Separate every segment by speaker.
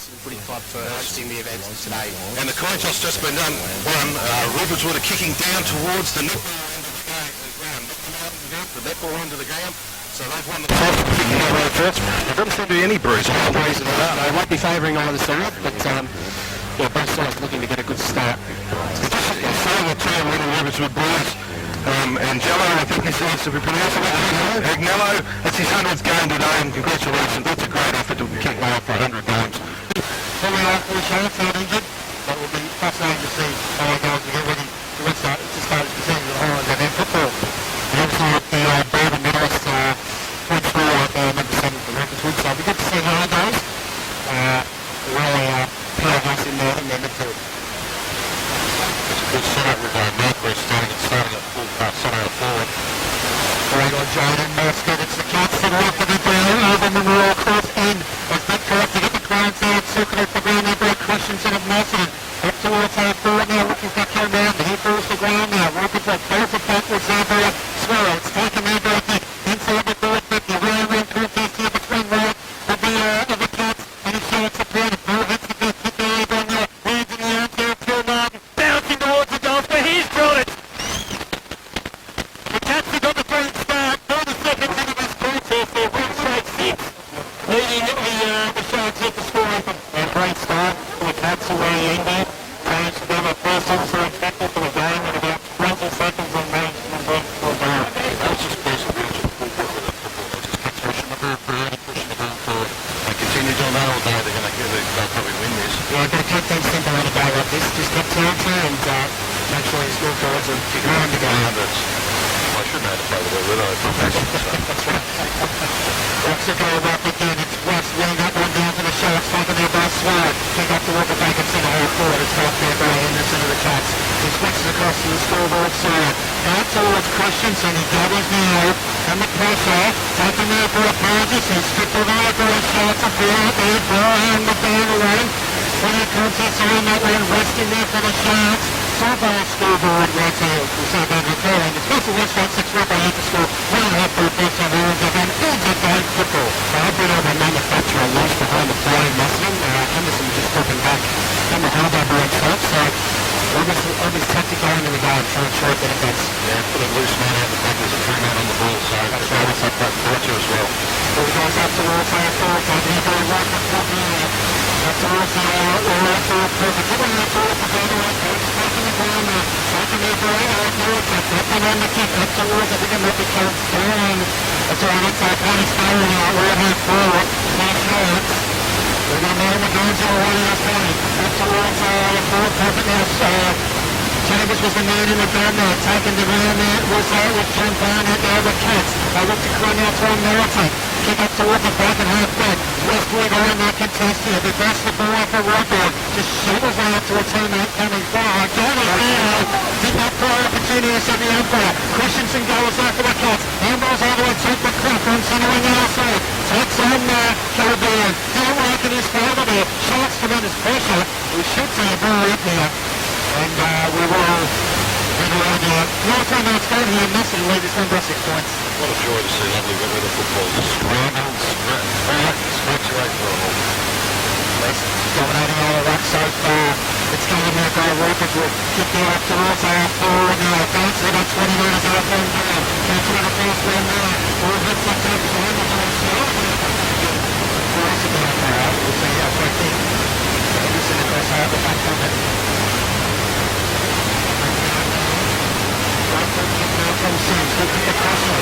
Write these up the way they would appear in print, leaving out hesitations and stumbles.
Speaker 1: Macedon Footy Club for hosting the event today.
Speaker 2: And the coin toss just been done. Rupertswood are kicking down towards the netball end of the ground. So they've won the toss, kicking out right first. There doesn't seem to be any bruise.
Speaker 1: I might be favouring either side, but yeah, both sides looking to get a good start.
Speaker 2: Final term winning Rupertswood boys. Angelo, I think he's to be pronounced. Agnello, that's his 100th game today, and congratulations. That's a great effort to kick well for 100 games.
Speaker 3: Coming out for the show, not injured. That will be fascinating to see how our guys will get ready to start the season at Highlands and then football. And obviously with the Bourbon medalist Fred Shaw up there, number 7 for Rupertswood, so it'll be good to see how it goes. Really proud of us in their midfield.
Speaker 2: It's a good setup with Northwest starting at full center forward.
Speaker 3: Great on Jaden Moscow, it's the Cats to the left of the ground, over Memorial Cross end. As that correct to get the crowds out, circulate the ground, they've got Christensen of Macedon. Up towards our forward now, looking for Joe Mountain. He falls the ground now. Rupertswood plays it backwards there by Swirl. It's taken there by Nick. Inside the forward 50. Round contest here between right of the Cats. And he shows the point. Ball hits the best hit there on there. Hands in the arm there to Martin. Bouncing towards the goal, but he's drawn it. The Cats have got the first start. 30 seconds into this contest. They're one straight 6. Leading the Sharks at the score up. A great start for the Cats already ended. Changed to be the first officer expected for the game in about 20 seconds on range number 4 down.
Speaker 2: That's just basically just full foot with the football. Just keep pushing the ball forward, pushing the ball forward. They continue doing that all day, they'll probably win this.
Speaker 3: Yeah, I've got to keep things simple on a day like this. Just get counter and make sure you score goals and kick around the game.
Speaker 2: I shouldn't have to play with it, would I?
Speaker 3: That's right. Rocks are going back again. It's Ross winning that one down for the Sharks. Taken there by Sward. Pick up the walk back and centre half forward. It's right there by Henderson of the Cats. He switches across to the scoreboard side. Out towards Christensen. He gathers now. And the pressure. Taken there by Burgess. He's stripped away by the Sharks. A ball out there. Brian the down the lane. Plenty of contest on that one. Resting there for the Sharks. Sub-bar scoreboard right here. We'll see about recalling. It's Russell Westfield 6 rubber had to score 1.5 for the first time around again. All good game football. So I've been able to manufacture a loose behind the play Macedon. Henderson just dropping back on the half-over itself. So obvious tactic going into the game, trying to show benefits.
Speaker 2: Yeah, put a loose man out the back. There's a free man on the ball, so that's right. It's up that culture as well.
Speaker 3: All the guys up towards our forward. Taking it very right up top now. Up towards our forward. Perfect. Good one out towards the other way. Taking the ground now. Taking it very out towards it. Taking on the kick. Up towards it. We can make it count down. That's all right. It's our opponent's firing out. Right half forward. Nice shots. We're going to know the game's already this morning. Up towards our forward. Perfect now. Chambers was the man in the ground now. Taking the ground there. Was John Barnett there with Cats. They look to climb out from Meriton. Kick up towards the back and half back. Westwood on that contest here. They pass the ball off the right board. Just shovels out to a teammate coming forward. Got it now. Did not throw opportunity to the umpire. Christensen goes after the Cats. Handballs over to take the clock on centre on the outside. Takes on Caribbean. Don't work in his favour there. Sharks tremendous pressure. We should see a ball up here. And we will no timeouts going here. Macedon lead this one by 6 points.
Speaker 2: What a joy to see lovely weather football. Just scrambles, scratch away for a whole.
Speaker 3: Dominating all the ruck so far. It's going now by Rupertswood. Kick it up towards our forward now. Advance it about 20 metres out from now. Catching it across one now. All hits that time behind the goal. For us about that, we'll see how quick it. Henderson across half the back of it. From Sims, looking at the crossing.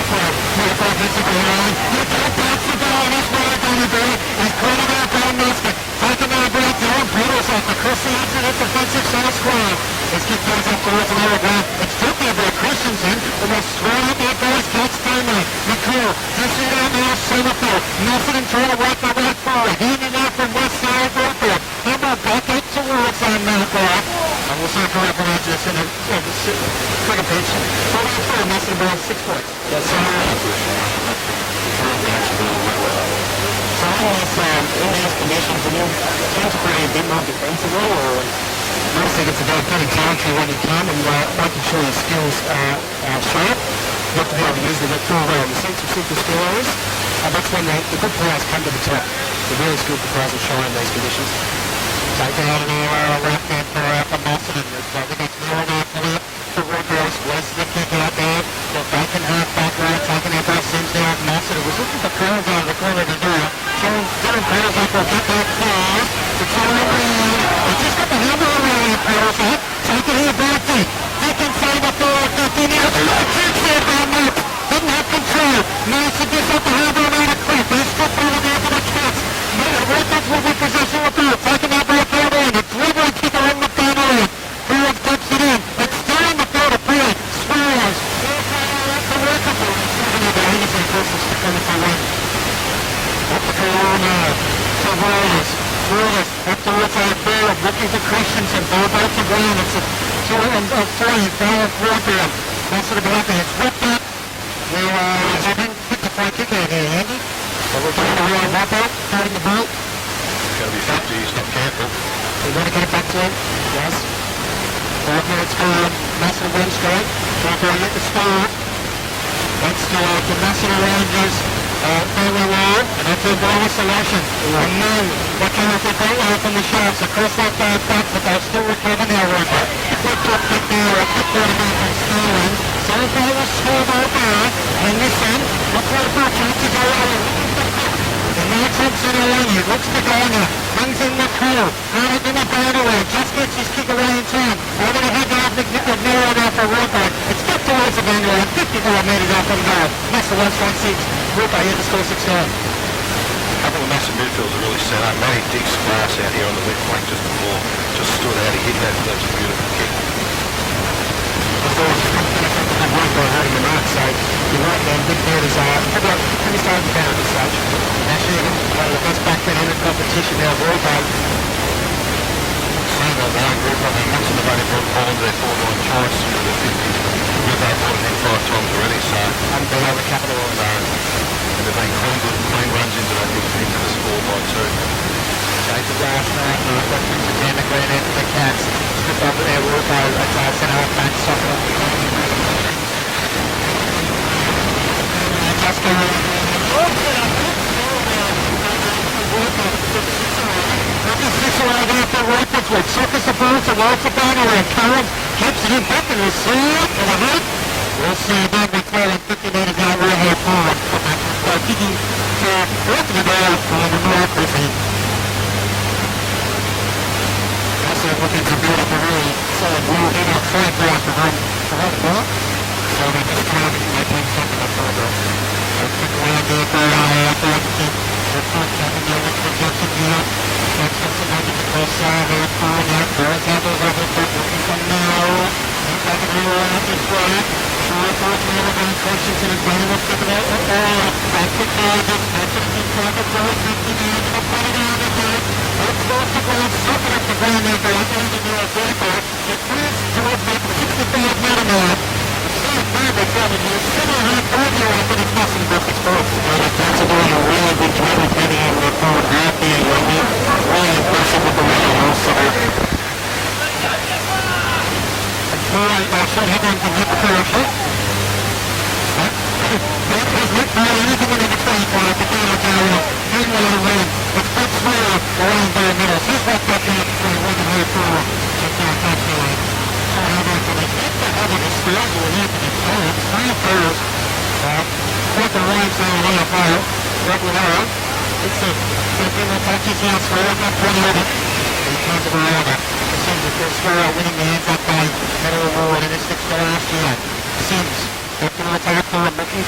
Speaker 3: Halfway hits it behind. You can't bounce the ball, and that's what I'm going to do. He's cleaning out Brown Musket. Taking our break down. Peters off across the edge of the defensive center square. Let's get things up towards another ground. It's tricky about Christensen. Almost thrown up there by his Cats teammate. McCall. Dishing out now Summerfield. Macedon trying to work the right forward. Handing out from west side Rupertswood. Handball back up towards Malcolm. And we'll see if we're up on this in a second pitch. So we're for Macedon by 6 points. Yes, sir. So in these conditions, and you tend to play a bit more defensively, or I think it's about getting territory when you can and making sure your skills are sharp. You have to be able to use them at full well. The sense of super scorers.
Speaker 1: And that's when the good players come to the top. The really skilled players will shine in these conditions.
Speaker 3: Taking out an air left hand for Macedon. I think it's more than enough for Ruperts. Where's the kick out there? The backing half back right, taking out both Sims there. Macedon was looking for curls out of the corner to do it. Dylan curls up for get that clear. It's all around. He just got the handle around curls up. Taking here back deep. Back inside the 450 now. Takes there by Mac. Didn't have control. Macedon gets up the handle around the clip. He's still pulling out for the cuts. Ruperts will be possession with it. Taking out by Cameron. It's dribbling kick along the boundary. Field puts it in. It's still in the field of play. Swallows. Anderson versus the 25-1. Up the corner. Tavares. Willis. Up towards our field. Looking for Christensen. Ball back to Brown. It's a 2-3. Foul forward there. That's what about there. It's whipped up. We're having picked the free kick out here, Andy. So we're trying to run up out. Starting the boat.
Speaker 2: Got to be 50, he's not careful.
Speaker 3: We want to get it back to him. Yes. 5 minutes gone. Macedon wins straight. Trying to get the start. That's the Macedon Rangers family line. And that's a bonus selection. And then what came up with that line from the Sharks across that back, but they'll still recover now, Ruper. Good drop kick there. A kick there from Sterling. So far was scored out there. And listen, looks like a chance to go out. And now Thompson Alani looks to go now. Brings in the crew. Out in the boundary. Just gets his kick away in time. Over the head out McNair now for Ruper. It's back towards the boundary. 54 metres off from goal. That's the 1-6. Ruper here to score 6 goals.
Speaker 2: A couple of massive midfielders are really set up. Matty Dick's class out here on the left flank just before. Just stood out. He hit that. That's a beautiful kick.
Speaker 1: And Ruper hurting the mark, so you're right there. Big Bearders are probably pretty starting to down at this stage. Actually, one of the best backmen in the competition now, Ruper.
Speaker 2: Saying that line, Ruper, they're much in the running for Holland, their forward choice through the 50s. We've voted him 5 times already, so.
Speaker 1: And being able to capitalise.
Speaker 2: And they've been clean runs into that into the score by 2.
Speaker 1: Jacob last night, got Crimson down the green end for the Cats. Strip over there, Ruper at centre half back, soccer. Just going. Rupertswood circles the ball towards the boundary. Curran keeps it in back and we'll see it for the hit. We'll see again McClellan 50 metres out right here forward. So kicking to left of the ball for the North Griffey. Also looking to build up a really solid wall in our front ground to run the ball. So they just trying to make him something up for the ball. Kick around there for RFNC. The front coming down with the Johnson here. That's something like the cross side there for now. There's handles over the front looking for now. He's back in the line up his right. Fourth minute on Christensen and Brandon will step it out. Back to Cardiff. Back to the front of the 50 metres. Up on it out of there. Let's go to the ground. Sucking up the ground there for up into the vehicle. It moves towards the 65-metre mark. They're coming here. 7.5 earlier after the crossing broke its forward. That's a really good job of getting over the forward half there. Really impressive with the running also. And Troy should head on to Nick Curry. Has Nick Curry anything in the 25 to get out there? Hang on the win. It's Fred Swear around by the middle. He's right back in for the 1 here forward. Check out that way. Having a skills will have to be told. 3 players. Fourth and right side on the fire. Right with arrow. It's a second touches now. Square up 20 of it. He turns it around. It seems that they're square out winning the hands up by Medal Award in his 6th to last year. Sims. Up to the attack for him. Looking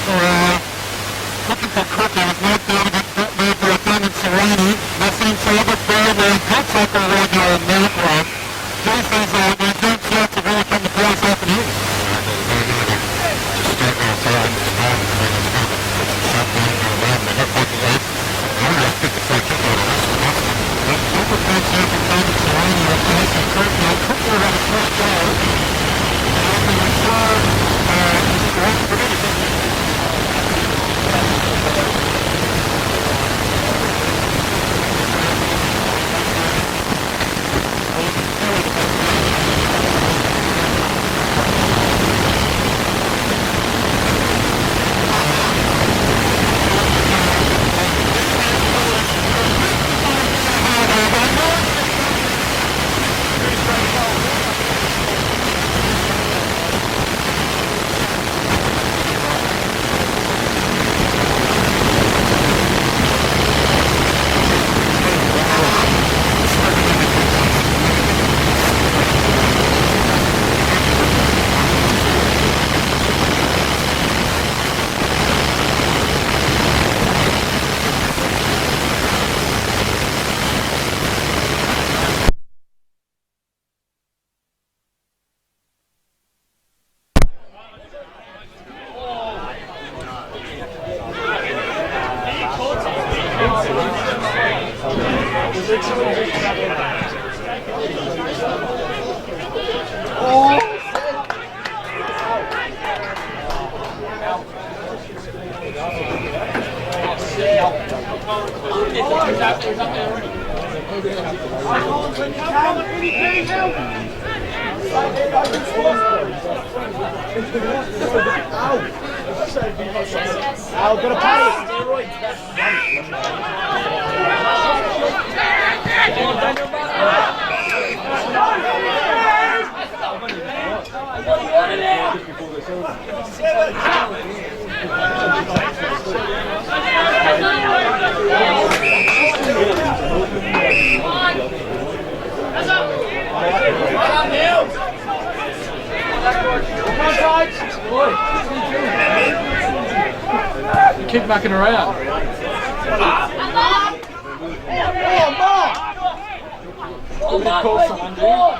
Speaker 1: for Cook. He was knocked down a bit there for a time in Serrani. Nothing save it there. They're in good tackle right now in Melbourne. These things are they don't feel to really come to play happening. Just start off there on this time and then it's going to stop going around and not back away. I'm going to pick the free kick out of this one. Local coach here from David Serrani with Jason Kirk now. Cook will have a first goal. And I'm sure he's correct for anything.
Speaker 4: I've got to pay.
Speaker 5: Keep mucking around. Call someone, dude.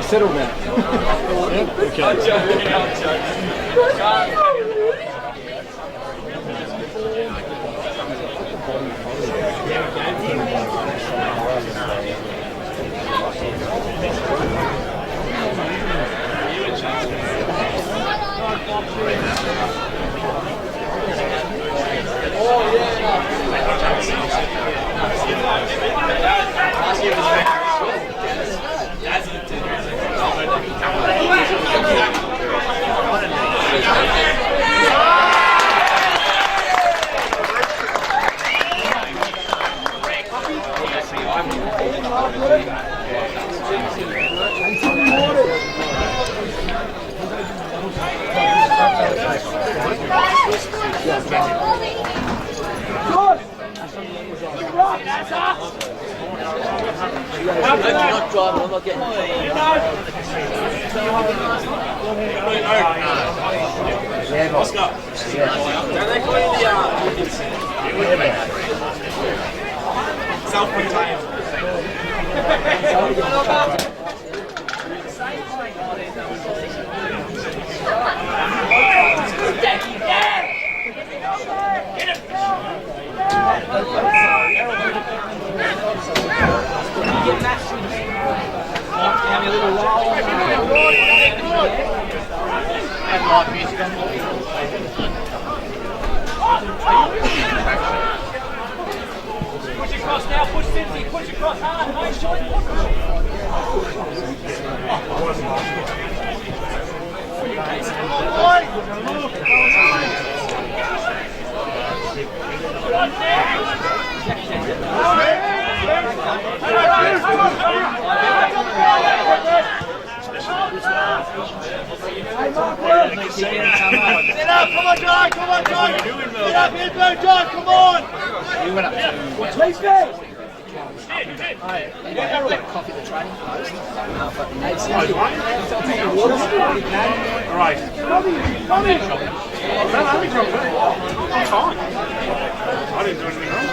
Speaker 5: Settlement.
Speaker 6: Push across now, push 50, push across hard, mate.
Speaker 4: Sit up, come on, John, come on, John. Sit up, Hidbo, John, come on. You went up. Please go.
Speaker 5: Coffee the training post.
Speaker 6: Alright. I'm fine. I didn't do anything wrong.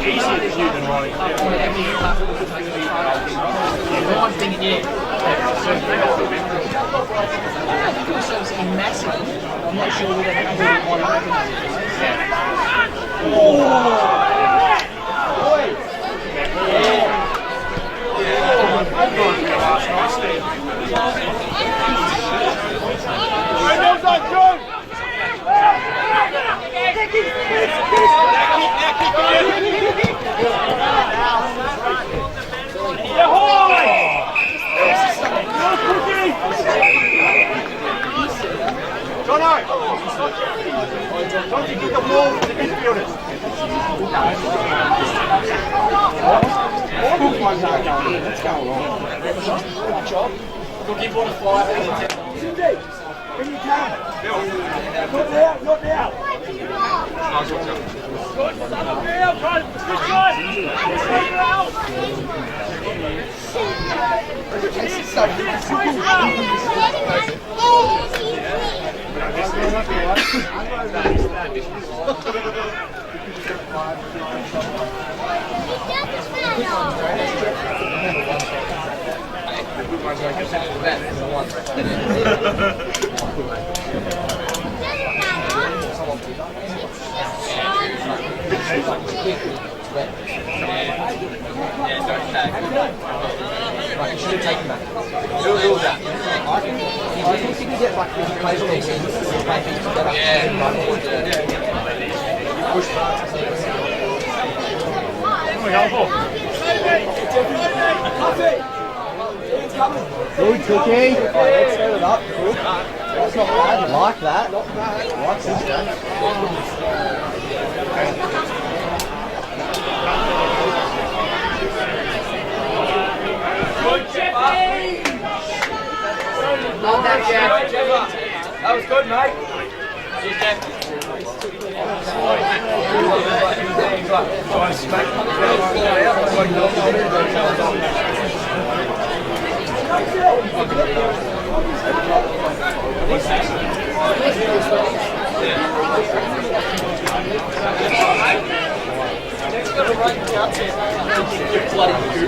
Speaker 6: Easier to do than running.
Speaker 5: One thing in here. Because it was in Macedon, I'm not sure whether they want to
Speaker 4: Don't you give the ball to the midfielders? What's going on? Good job. We'll give one a 5 out of 10. Cindy, when you come. Not now. Good try.
Speaker 5: I should have taken that. Who was that? I think you can get like these casual things together. Push back. Good, Cookie. Let's set it up. Good. That's not bad. I like that. Not bad. I like this guy.
Speaker 4: Good, Jeffy! Well done, Jeff. That was good, mate. Cheers, Jeff.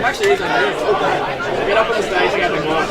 Speaker 6: Actually, it's get up on the stage and get the glass.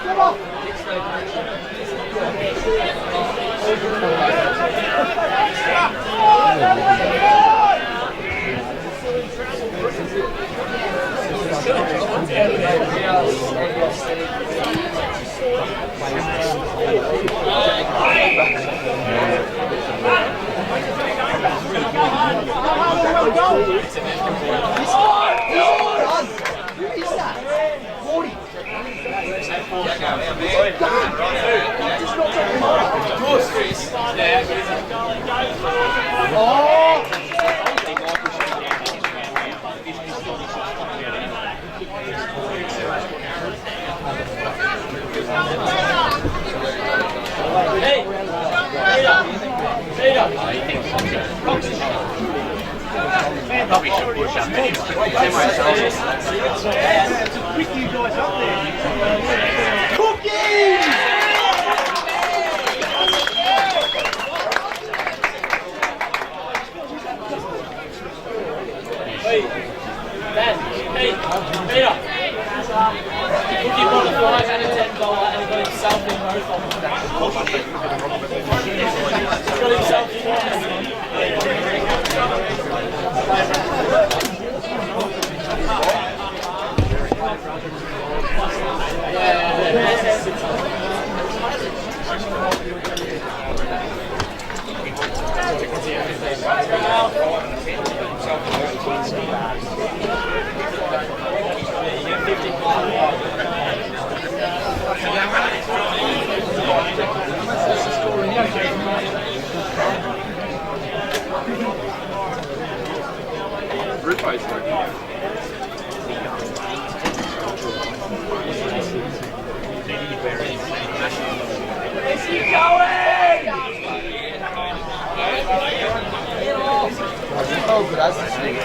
Speaker 4: Come on!
Speaker 5: Oh, but that's the thing.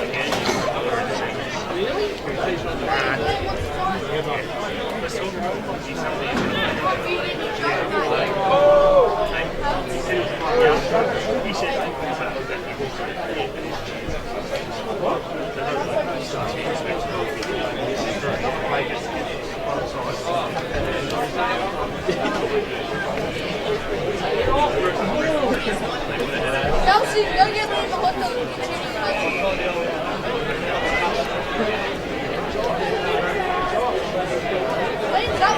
Speaker 7: Chelsea, go get me the hot dog. Where's that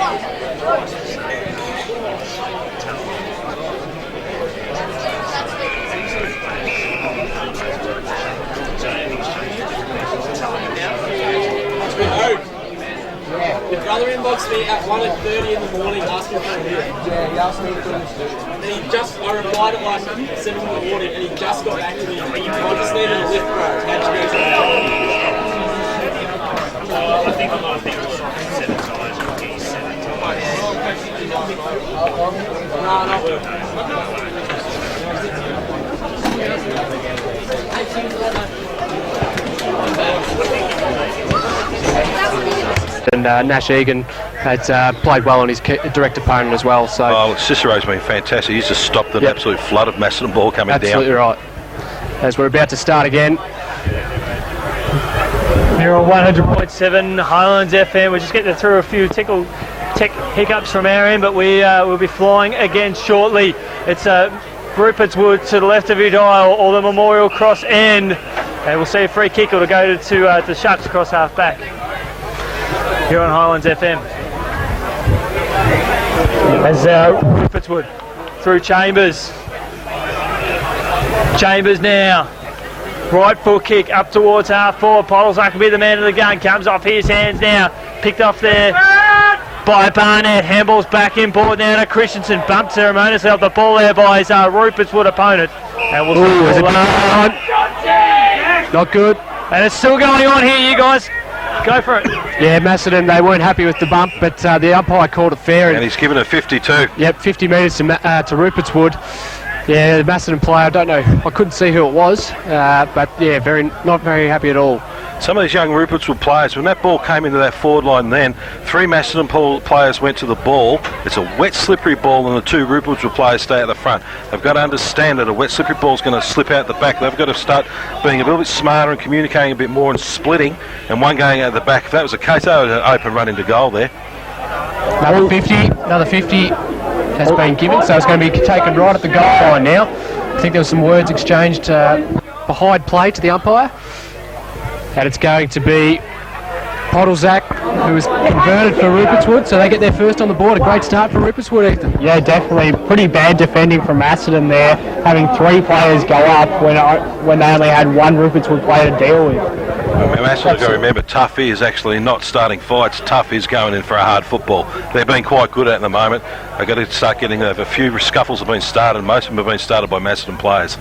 Speaker 8: Your brother inboxed me at 1:30 in the morning asking for a lift.
Speaker 5: Yeah, he asked me to put his
Speaker 8: And he just, I replied at like 7 in the morning and he just got back to me. I just needed a lift, bro. How'd you go?
Speaker 6: I think a lot of people saw 7 times. He's 7 times.
Speaker 8: No, not
Speaker 9: And Nash Egan has played well on his direct opponent as well. So
Speaker 2: Cicero's been fantastic. He's just stopped an absolute flood of Macedon ball coming
Speaker 9: absolutely
Speaker 2: down.
Speaker 9: right. As we're about to start again.
Speaker 10: You're on 100.7 Highlands FM. We're just getting through a few tech hiccups from our end, but we will be flying again shortly. It's Rupertswood to the left of your dial, or the Memorial Cross end, and we'll see a free kick to go to the Sharks across half back here on Highlands FM. As Rupertswood through Chambers. Chambers now. Right foot kick up towards half forward. Podolzak can be the man of the gun. Comes off his hands now. Picked off there by Barnett. Handball's back in board now to Christensen. Bumped ceremoniously off the ball there by his Rupertswood opponent. And we'll see
Speaker 9: Not good.
Speaker 10: And it's still going on here, you guys. Go for it.
Speaker 9: Yeah, Macedon, they weren't happy with the bump, but the umpire called it fair.
Speaker 2: And he's given it 52.
Speaker 9: Yep, 50 metres to Rupertswood. Yeah, the Macedon player, I don't know, I couldn't see who it was, but yeah, not very happy at all.
Speaker 2: Some of these young Rupertswood players, when that ball came into that forward line then, 3 Macedon players went to the ball. It's a wet, slippery ball, and the 2 Rupertswood players stay at the front. They've got to understand that a wet, slippery ball is going to slip out the back. They've got to start being a little bit smarter and communicating a bit more and splitting, and one going out the back. If that was the case, they would have an open run into goal there.
Speaker 9: Another 50 has been given, so it's going to be taken right at the goal line now. I think there was some words exchanged behind play to the umpire. And it's going to be Podolzak, who was converted for Rupertswood, so they get their first on the board. A great start for Rupertswood, Ethan.
Speaker 3: Yeah, definitely. Pretty bad defending from Macedon there, having 3 players go up when they only had 1 Rupertswood player to deal with.
Speaker 2: Macedon's got to remember, tough is actually not starting fights. Tough is going in for a hard football. They've been quite good at the moment. They've got to start getting a few scuffles have been started. Most of them have been started by Macedon players.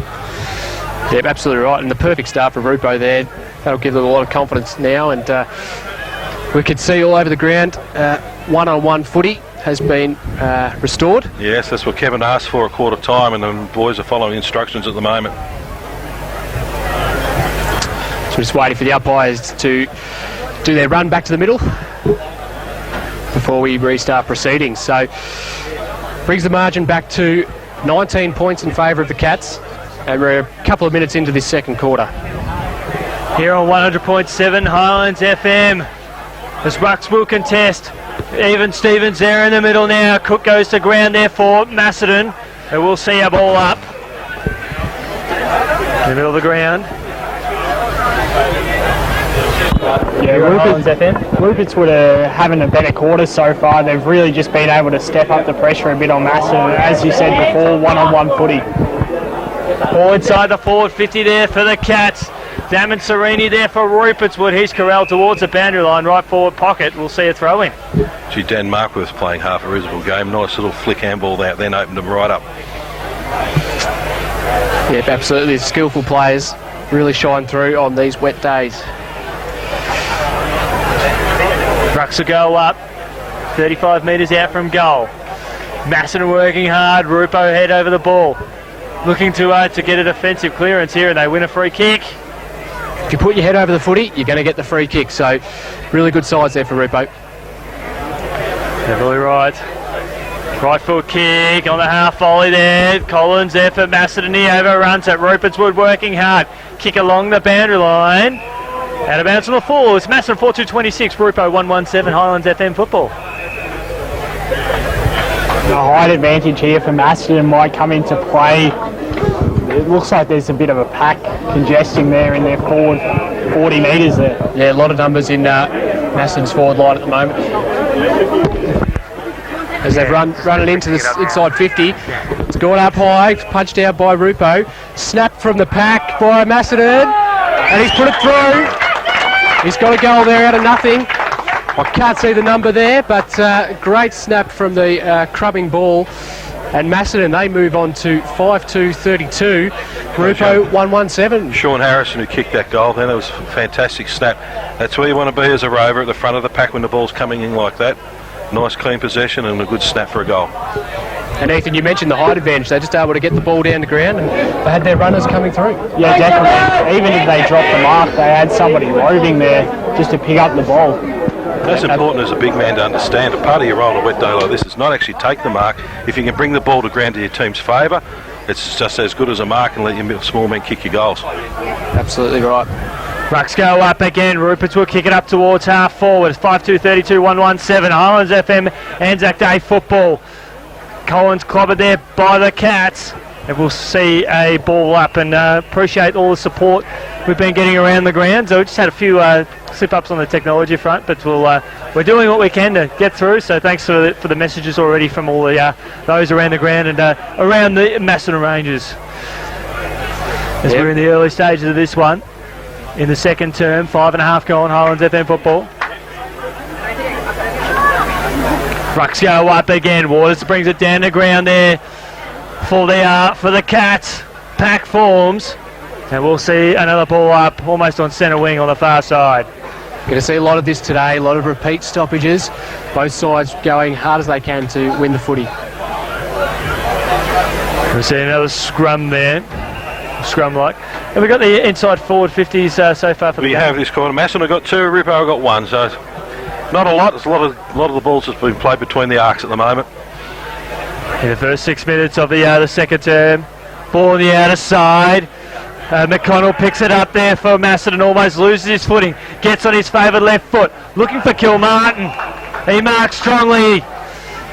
Speaker 9: Yep, absolutely right. And the perfect start for Rupo there. That'll give them a lot of confidence now. And we could see all over the ground, one-on-one footy has been restored.
Speaker 2: Yes, that's what Kevin asked for at quarter time, and the boys are following instructions at the moment.
Speaker 9: So we're just waiting for the umpires to do their run back to the middle before we restart proceedings. So brings the margin back to 19 points in favour of the Cats, and we're a couple of minutes into this second quarter.
Speaker 10: Here on 100.7 Highlands FM, as Rucks will contest. Even Stevens there in the middle now. Cook goes to ground there for Macedon, and we'll see a ball up in the middle of the ground.
Speaker 3: Yeah, Rupertswood are having a better quarter so far. They've really just been able to step up the pressure a bit on Macedon. As you said before, one-on-one footy.
Speaker 10: Forward side, the forward 50 there for the Cats. Damon Serini there for Rupertswood. He's corralled towards the boundary line, right forward pocket. We'll see a throw in.
Speaker 2: Gee, Dan Markworth's playing half a reasonable game. Nice little flick handball out, then opened them right up.
Speaker 9: Yep, absolutely. Skillful players really shine through on these wet days.
Speaker 10: Rucks will go up, 35 metres out from goal. Macedon working hard. Rupo head over the ball, looking to get a defensive clearance here, and they win a free kick.
Speaker 9: If you put your head over the footy, you're going to get the free kick. So really good sides there for Rupo.
Speaker 10: Definitely right. Right foot kick on the half volley there. Collins there for Macedon. He overruns it. Rupertswood working hard. Kick along the boundary line. Out of bounds on the full. It's Macedon 4-2-26. Rupo 1-1-7. Highlands FM football.
Speaker 3: The height advantage here for Macedon might come into play. It looks like there's a bit of a pack congesting there in their forward 40 metres there.
Speaker 9: Yeah, a lot of numbers in Macedon's forward line at the moment. As they've run it into the inside 50. It's gone up high, punched out by Rupo. Snapped from the pack by Macedon. And he's put it through. He's got a goal there out of nothing. I can't see the number there, but great snap from the crubbing ball. And Macedon, they move on to 5-2-32. Rupo 1-1-7.
Speaker 2: Sean Harrison who kicked that goal then. It was a fantastic snap. That's where you want to be as a rover, at the front of the pack when the ball's coming in like that. Nice clean possession and a good snap for a goal.
Speaker 9: And Ethan, you mentioned the height advantage. They're just able to get the ball down the ground, and they had their runners coming through.
Speaker 3: Yeah, definitely. Even if they dropped the mark, they had somebody roving there just to pick up the ball.
Speaker 2: That's important as a big man to understand. A part of your role on a wet day like this is not actually take the mark. If you can bring the ball to ground to your team's favour, it's just as good as a mark, and let your small men kick your goals.
Speaker 9: Absolutely right.
Speaker 10: Rucks go up again. Ruperts will kick it up towards half forward. 5-2-32, 1-1-7. Highlands FM Anzac Day football. Collins clobbered there by the Cats. And we'll see a ball up, and appreciate all the support we've been getting around the ground. So we just had a few slip-ups on the technology front, but we're doing what we can to get through. So thanks for the messages already from all the those around the ground and around the Macedon Rangers. As we're in the early stages of this one, in the second term, 5.5 goal on Highlands FM football. Rucks go up again. Waters brings it down the ground there for the Cats. Pack forms, and we'll see another ball up almost on centre wing on the far side.
Speaker 9: Going to see a lot of this today, a lot of repeat stoppages, both sides going hard as they can to win the footy.
Speaker 10: We'll see another scrum there, scrum-like. And we've got the inside forward 50s so far for the game.
Speaker 2: We have this quarter. Macedon have got 2, Rupo have got 1, so not a lot. There's a lot of the balls that's been played between the arcs at the moment.
Speaker 10: In the first 6 minutes of the second term, ball on the outer side. McConnell picks it up there for Macedon, almost loses his footing, gets on his favoured left foot, looking for Kilmartin. He marks strongly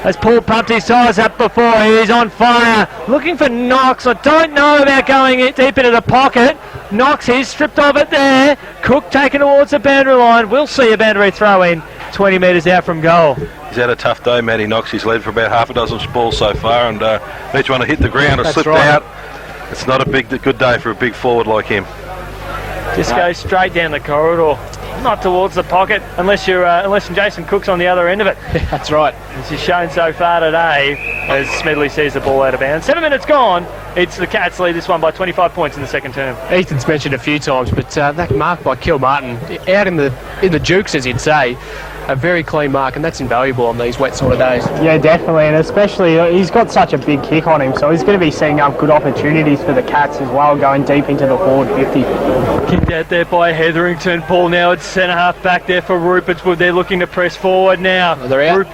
Speaker 10: as Paul pumped his tyres up before. He's on fire, looking for Knox. I don't know about going deep into the pocket. Knox is stripped of it there. Cook taken towards the boundary line. We'll see a boundary throw in 20 metres out from goal.
Speaker 2: He's had a tough day, Matty Knox. He's led for about half a dozen balls so far, and each one to hit the ground or slipped out. It's not a good day for a big forward like him.
Speaker 10: Just goes straight down the corridor, not towards the pocket, unless Jason Cook's on the other end of it.
Speaker 9: That's right.
Speaker 10: As he's shown so far today, as Smedley sees the ball out of bounds. 7 minutes gone. It's the Cats lead this one by 25 points in the second term.
Speaker 9: Ethan's mentioned a few times, but that mark by Kilmartin, out in the jukes, as you'd say, a very clean mark, and that's invaluable on these wet sort of days.
Speaker 3: Yeah, definitely, and especially he's got such a big kick on him, so he's going to be setting up good opportunities for the Cats as well, going deep into the forward 50.
Speaker 10: Kicked out there by Hetherington. Paul now at centre half back there for Rupertswood. They're looking to press forward now.
Speaker 9: They're out.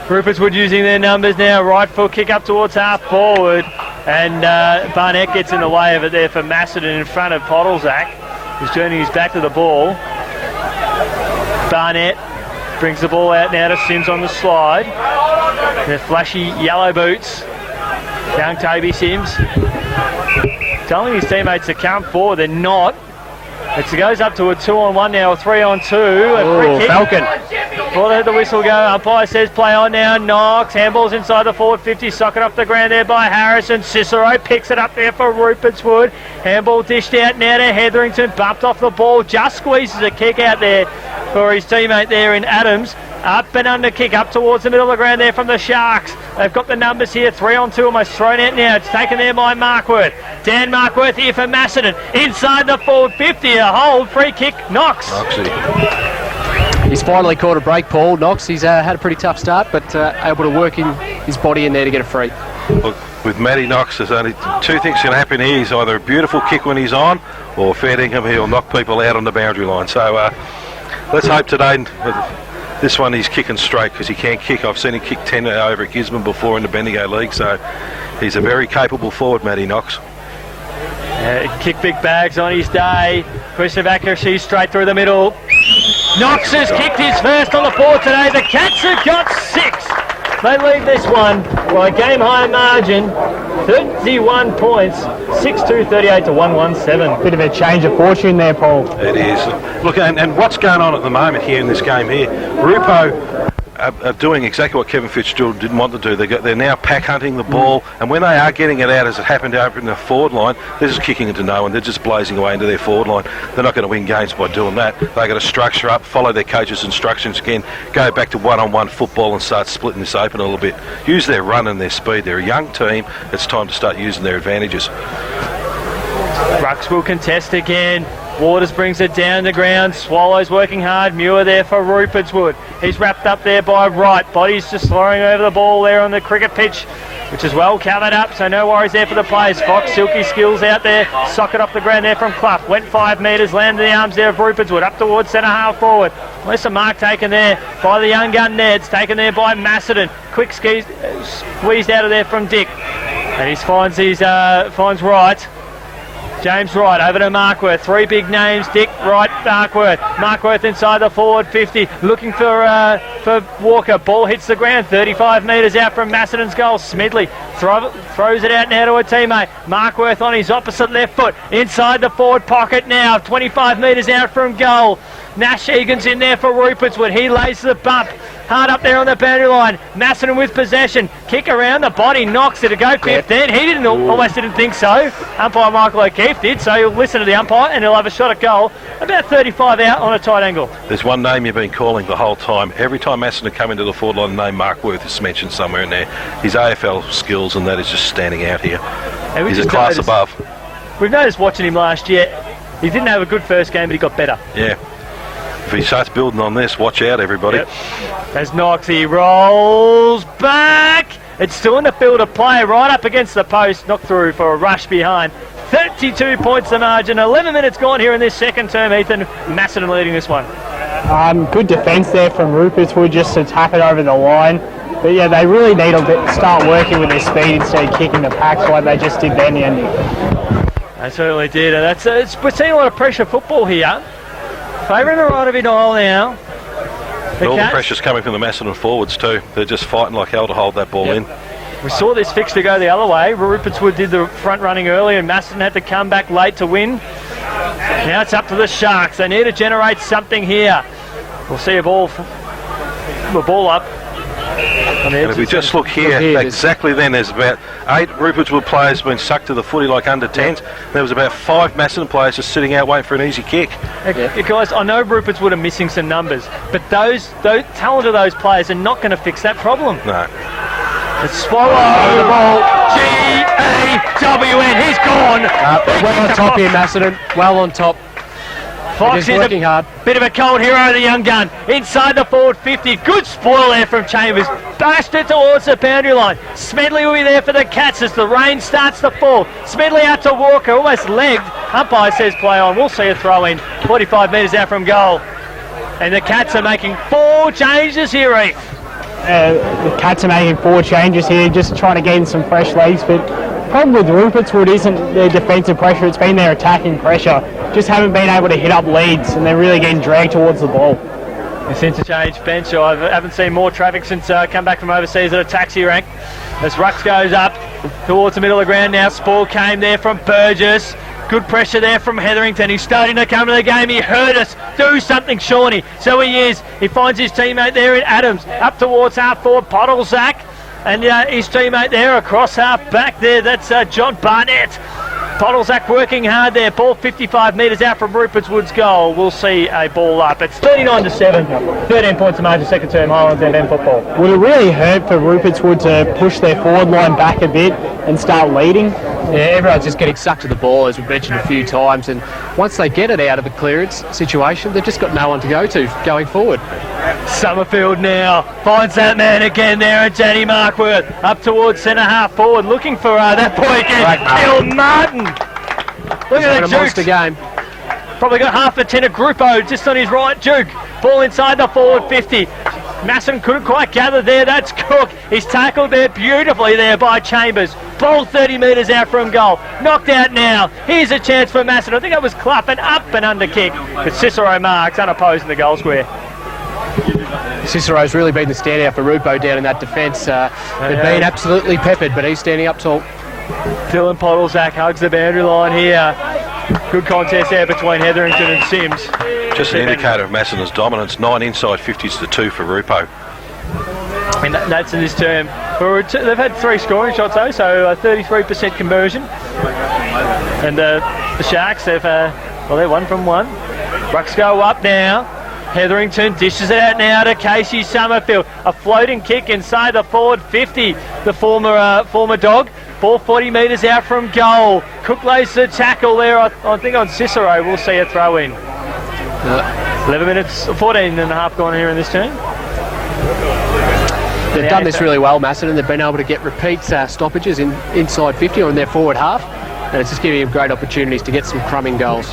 Speaker 10: Rupertswood using their numbers now. Right foot kick up towards half forward, and Barnett gets in the way of it there for Macedon in front of Podolzak, who's turning his back to the ball. Barnett brings the ball out now to Sims on the slide. Their flashy yellow boots. Young Toby Sims telling his teammates to come forward. They're not. It goes up to a 2-on-1 now, a 3-on-2. A free kick.
Speaker 9: Falcon.
Speaker 10: Before they had the whistle go, umpire says play on now. Knox, handballs inside the forward 50, socket off the ground there by Harrison. Cicero picks it up there for Rupertswood. Handball dished out now to Hetherington, bumped off the ball, just squeezes a kick out there for his teammate there in Adams. Up and under kick up towards the middle of the ground there from the Sharks. They've got the numbers here, 3-on-2, almost thrown out now. It's taken there by Markworth. Dan Markworth here for Macedon. Inside the forward 50, a hold, free kick, Knox.
Speaker 9: He's finally caught a break, Paul. Knox, he's had a pretty tough start, but able to work his body in there to get a free.
Speaker 2: Look, with Matty Knox, there's only two things going to happen here. He's either a beautiful kick when he's on, or fair dinkum, he'll knock people out on the boundary line. So let's hope today... This one he's kicking straight because he can kick. I've seen him kick 10 over at Gisborne before in the Bendigo League, so he's a very capable forward, Matty Knox.
Speaker 10: Kick big bags on his day. Question of accuracy straight through the middle. Knox has kicked his first on the board today. The Cats have got 6. They lead this one by a game high margin, 31 points, 6-2, 38 to 117.
Speaker 3: Bit of a change of fortune there, Paul.
Speaker 2: It is. Look, and what's going on at the moment here in this game here, Rupo are doing exactly what Kevin Fitzgerald didn't want to do. They're now pack hunting the ball, and when they are getting it out, as it happened over in the forward line, they're just kicking into no one. They're just blazing away into their forward line. They're not going to win games by doing that. They've got to structure up, follow their coach's instructions again, go back to one-on-one football and start splitting this open a little bit. Use their run and their speed. They're a young team. It's time to start using their advantages.
Speaker 10: Rucks will contest again. Waters brings it down the ground. Swallows working hard. Muir there for Rupertswood. He's wrapped up there by Wright. Body's just throwing over the ball there on the cricket pitch, which is well covered up, so no worries there for the players. Fox, silky skills out there. Socket off the ground there from Clough. Went 5 metres, landed the arms there of Rupertswood. Up towards centre half forward. Unless a mark taken there by the young gun Neds. Taken there by Macedon. Quick squeezed out of there from Dick. And he finds Wright. James Wright over to Markworth. 3 big names. Dick, Wright, Markworth. Markworth inside the forward 50. Looking for Walker. Ball hits the ground. 35 metres out from Macedon's goal. Smedley throws it out now to a teammate. Markworth on his opposite left foot. Inside the forward pocket now. 25 metres out from goal. Nash Egan's in there for Rupertswood. He lays the bump. Hard up there on the boundary line. Macedon with possession. Kick around the body. Knocks it to go 15. He almost didn't think so. Umpire Michael O'Keefe did, so he'll listen to the umpire and he'll have a shot at goal. About 35 out on a tight angle.
Speaker 2: There's one name you've been calling the whole time. Every time Macedon come into the forward line, the name Mark Worth is mentioned somewhere in there. His AFL skills and that is just standing out here. He's a class above.
Speaker 10: We've noticed watching him last year, he didn't have a good first game, but he got better.
Speaker 2: Yeah. If he starts building on this, watch out, everybody.
Speaker 10: Yep. As Knox, he rolls back. It's still in the field of play, right up against the post. Knocked through for a rush behind. 32 points the margin. 11 minutes gone here in this second term, Ethan. Macedon leading this one.
Speaker 3: Good defence there from Rupertswood just to tap it over the line. But yeah, they really need to start working with their speed instead of kicking the packs like they just did then.
Speaker 10: They certainly did. And we're seeing a lot of pressure football here. Favouring the right of it all now.
Speaker 2: All the pressure's coming from the Macedon forwards too. They're just fighting like hell to hold that ball in.
Speaker 10: We saw this fixture go the other way. Rupertswood did the front running early and Macedon had to come back late to win. Now it's up to the Sharks. They need to generate something here. We'll see a ball up.
Speaker 2: And if we just look here, exactly then, there's about 8 Rupertswood players being sucked to the footy like under 10s. There was about 5 Macedon players just sitting out waiting for an easy kick.
Speaker 10: Guys, I know Rupertswood are missing some numbers, but those talent of those players are not going to fix that problem.
Speaker 2: No.
Speaker 10: It's Swallow the ball. G-A-W-N. He's gone.
Speaker 9: Well on top here, Macedon. Well on top.
Speaker 10: Fox is
Speaker 9: working hard.
Speaker 10: Bit of a cold hero, the young gun. Inside the forward 50. Good spoil there from Chambers. Bashed it towards the boundary line. Smedley will be there for the Cats as the rain starts to fall. Smedley out to Walker, almost legged. Umpire says play on. We'll see a throw in. 45 metres out from goal. And the Cats are making 4 changes here, Reef.
Speaker 3: The Cats are making 4 changes here, just trying to gain some fresh legs, but the problem with Rupertswood isn't their defensive pressure, it's been their attacking pressure. Just haven't been able to hit up leads and they're really getting dragged towards the ball.
Speaker 10: This interchange bench, I haven't seen more traffic since come back from overseas at a taxi rank. As Rux goes up towards the middle of the ground now, Spall came there from Burgess. Good pressure there from Hetherington. He's starting to come to the game. He heard us. Do something, Shawnee. So he is. He finds his teammate there in Adams. Up towards half forward, Podolzak. And his teammate there across half back there. That's John Barnett. Podolzak working hard there. Ball 55 metres out from Rupertswood's goal. We'll see a ball up. It's 39-7. 13 points to margin, second term Highlands and football.
Speaker 3: Would it really hurt for Rupertswood to push their forward line back a bit and start leading?
Speaker 9: Yeah, everyone's just getting sucked to the ball, as we've mentioned a few times, and once they get it out of the clearance situation, they've just got no one to go to going forward.
Speaker 10: Summerfield now finds that man again there, and Danny Markworth up towards centre half forward, looking for that boy again, Bill Martin. Look at that
Speaker 9: monster game.
Speaker 10: Probably got half a 10 of Gruppo just on his right juke. Ball inside the forward 50. Masson couldn't quite gather there. That's Cook. He's tackled there beautifully there by Chambers. Ball 30 metres out from goal. Knocked out now. Here's a chance for Masson. I think it was Clough, an up and under kick. But Cicero marks unopposed in the goal square.
Speaker 9: Cicero's really been the standout for Rupo down in that defence. They've been absolutely peppered, but he's standing up tall.
Speaker 10: Dylan Podolzak hugs the boundary line here. Good contest there between Hetherington and Sims.
Speaker 2: Just an indicator of Macedon's dominance. 9 inside 50s to 2 for Rupo.
Speaker 10: And that's in this term. They've had 3 scoring shots though, so 33% conversion. And the Sharks, they're 1 from 1. Rucks go up now. Hetherington dishes it out now to Casey Summerfield. A floating kick inside the forward 50. The former dog. Ball 40 metres out from goal. Cook lays the tackle there, I think on Cicero. We'll see a throw in. 11 minutes, 14 and a half gone here in this turn.
Speaker 9: They've done this really well, Macedon. They've been able to get repeat stoppages inside 50 or in their forward half, and it's just giving them great opportunities to get some crumbing goals.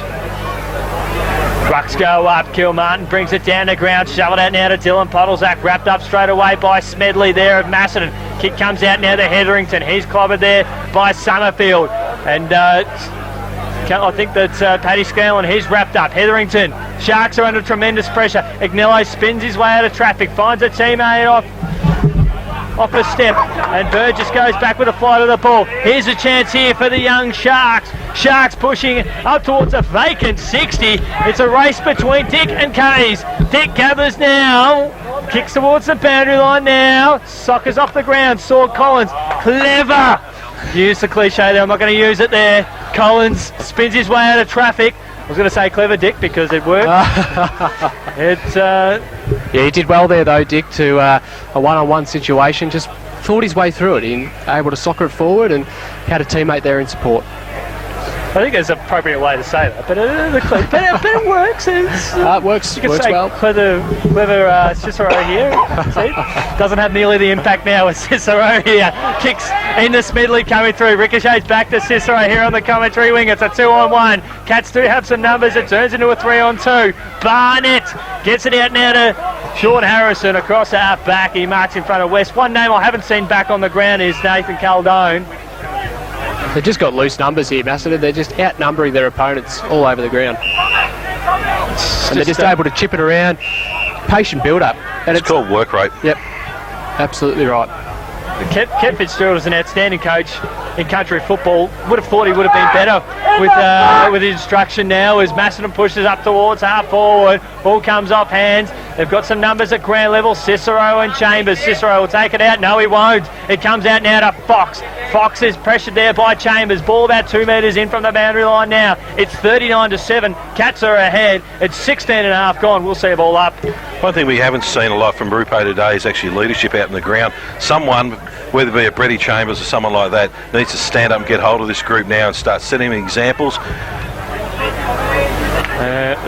Speaker 10: Rucks go up, Kilmartin brings it down the ground, shove it out now to Dylan Podolzak, wrapped up straight away by Smedley there of Macedon. Kick comes out now to Hetherington, he's clobbered there by Summerfield, and I think that's Paddy Scanlon, he's wrapped up. Hetherington, Sharks are under tremendous pressure. Agnello spins his way out of traffic, finds a teammate off a step, and Burgess goes back with a flight of the ball. Here's a chance here for the young Sharks. Sharks pushing up towards a vacant 60. It's a race between Dick and Kays. Dick gathers now, kicks towards the boundary line now, soccers off the ground, saw Collins, clever. Use the cliche there, I'm not going to use it there. Collins spins his way out of traffic. I was going to say clever Dick because it worked.
Speaker 9: Yeah, he did well there though, Dick, to a one-on-one situation. Just thought his way through it. He able to soccer it forward and had a teammate there in support.
Speaker 10: I think there's an appropriate way to say that, but it works.
Speaker 9: It works well.
Speaker 10: Clever Cicero here. See? Doesn't have nearly the impact now with Cicero here. Kicks into Smedley coming through. Ricochets back to Cicero here on the commentary wing. It's a 2-on-1. Cats do have some numbers. It turns into a 3-on-2. Barnett gets it out now to Sean Harrison across the half back. He marks in front of West. One name I haven't seen back on the ground is Nathan Caldone.
Speaker 9: They've just got loose numbers here, Macedon. They're just outnumbering their opponents all over the ground. And they're just able to chip it around. Patient build-up.
Speaker 2: And it's called work rate.
Speaker 9: Yep, absolutely right.
Speaker 10: Kev Fitzgerald is an outstanding coach. in country football. Would have thought he would have been better with his instruction now as Macedon pushes up towards half forward. Ball comes off hands. They've got some numbers at ground level. Cicero and Chambers. Cicero will take it out. No, he won't. It comes out now to Fox. Fox is pressured there by Chambers. Ball about 2 metres in from the boundary line now. It's 39-7. Cats are ahead. It's 16.5 gone. We'll see a ball up.
Speaker 2: One thing we haven't seen a lot from Rupo today is actually leadership out in the ground. Someone, whether it be a Brady Chambers or someone like that, needs to stand up and get hold of this group now and start setting examples.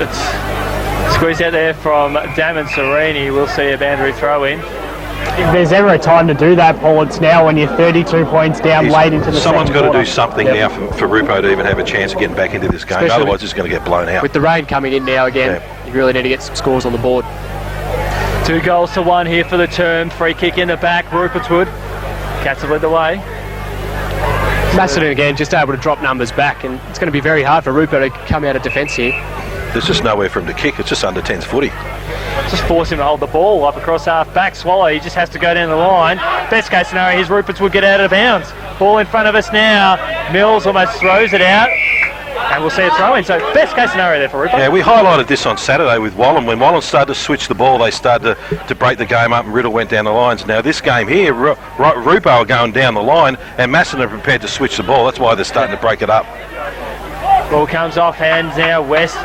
Speaker 10: It's squeezed out there from Damon Serini. We'll see a boundary throw in.
Speaker 9: If there's ever a time to do that, Paul, it's now when you're 32 points down late into the
Speaker 2: Someone's
Speaker 9: second
Speaker 2: got
Speaker 9: quarter.
Speaker 2: to do something now for Rupo to even have a chance of getting back into this game.
Speaker 9: Especially
Speaker 2: Otherwise, it's going to get blown out.
Speaker 9: With the rain coming in now again, you really need to get some scores on the board.
Speaker 10: 2 goals to 1 here for the term. Free kick in the back. Rupertswood. Cats have led the way.
Speaker 9: Macedon again just able to drop numbers back, and it's going to be very hard for Rupo to come out of defence here.
Speaker 2: There's just nowhere for him to kick. It's just under 10's footy.
Speaker 10: Just force him to hold the ball up across half back. Swallow, he just has to go down the line. Best case scenario, his Rupertswood get out of bounds. Ball in front of us now. Mills almost throws it out. And we'll see a throw in. So best case scenario there for Rupo.
Speaker 2: Yeah, we highlighted this on Saturday with Wallen. When Wallen started to switch the ball, they started to break the game up and Riddle went down the lines. Now this game here, Rupo are going down the line and Macedon are prepared to switch the ball. That's why they're starting to break it up.
Speaker 10: Ball comes off hands now. West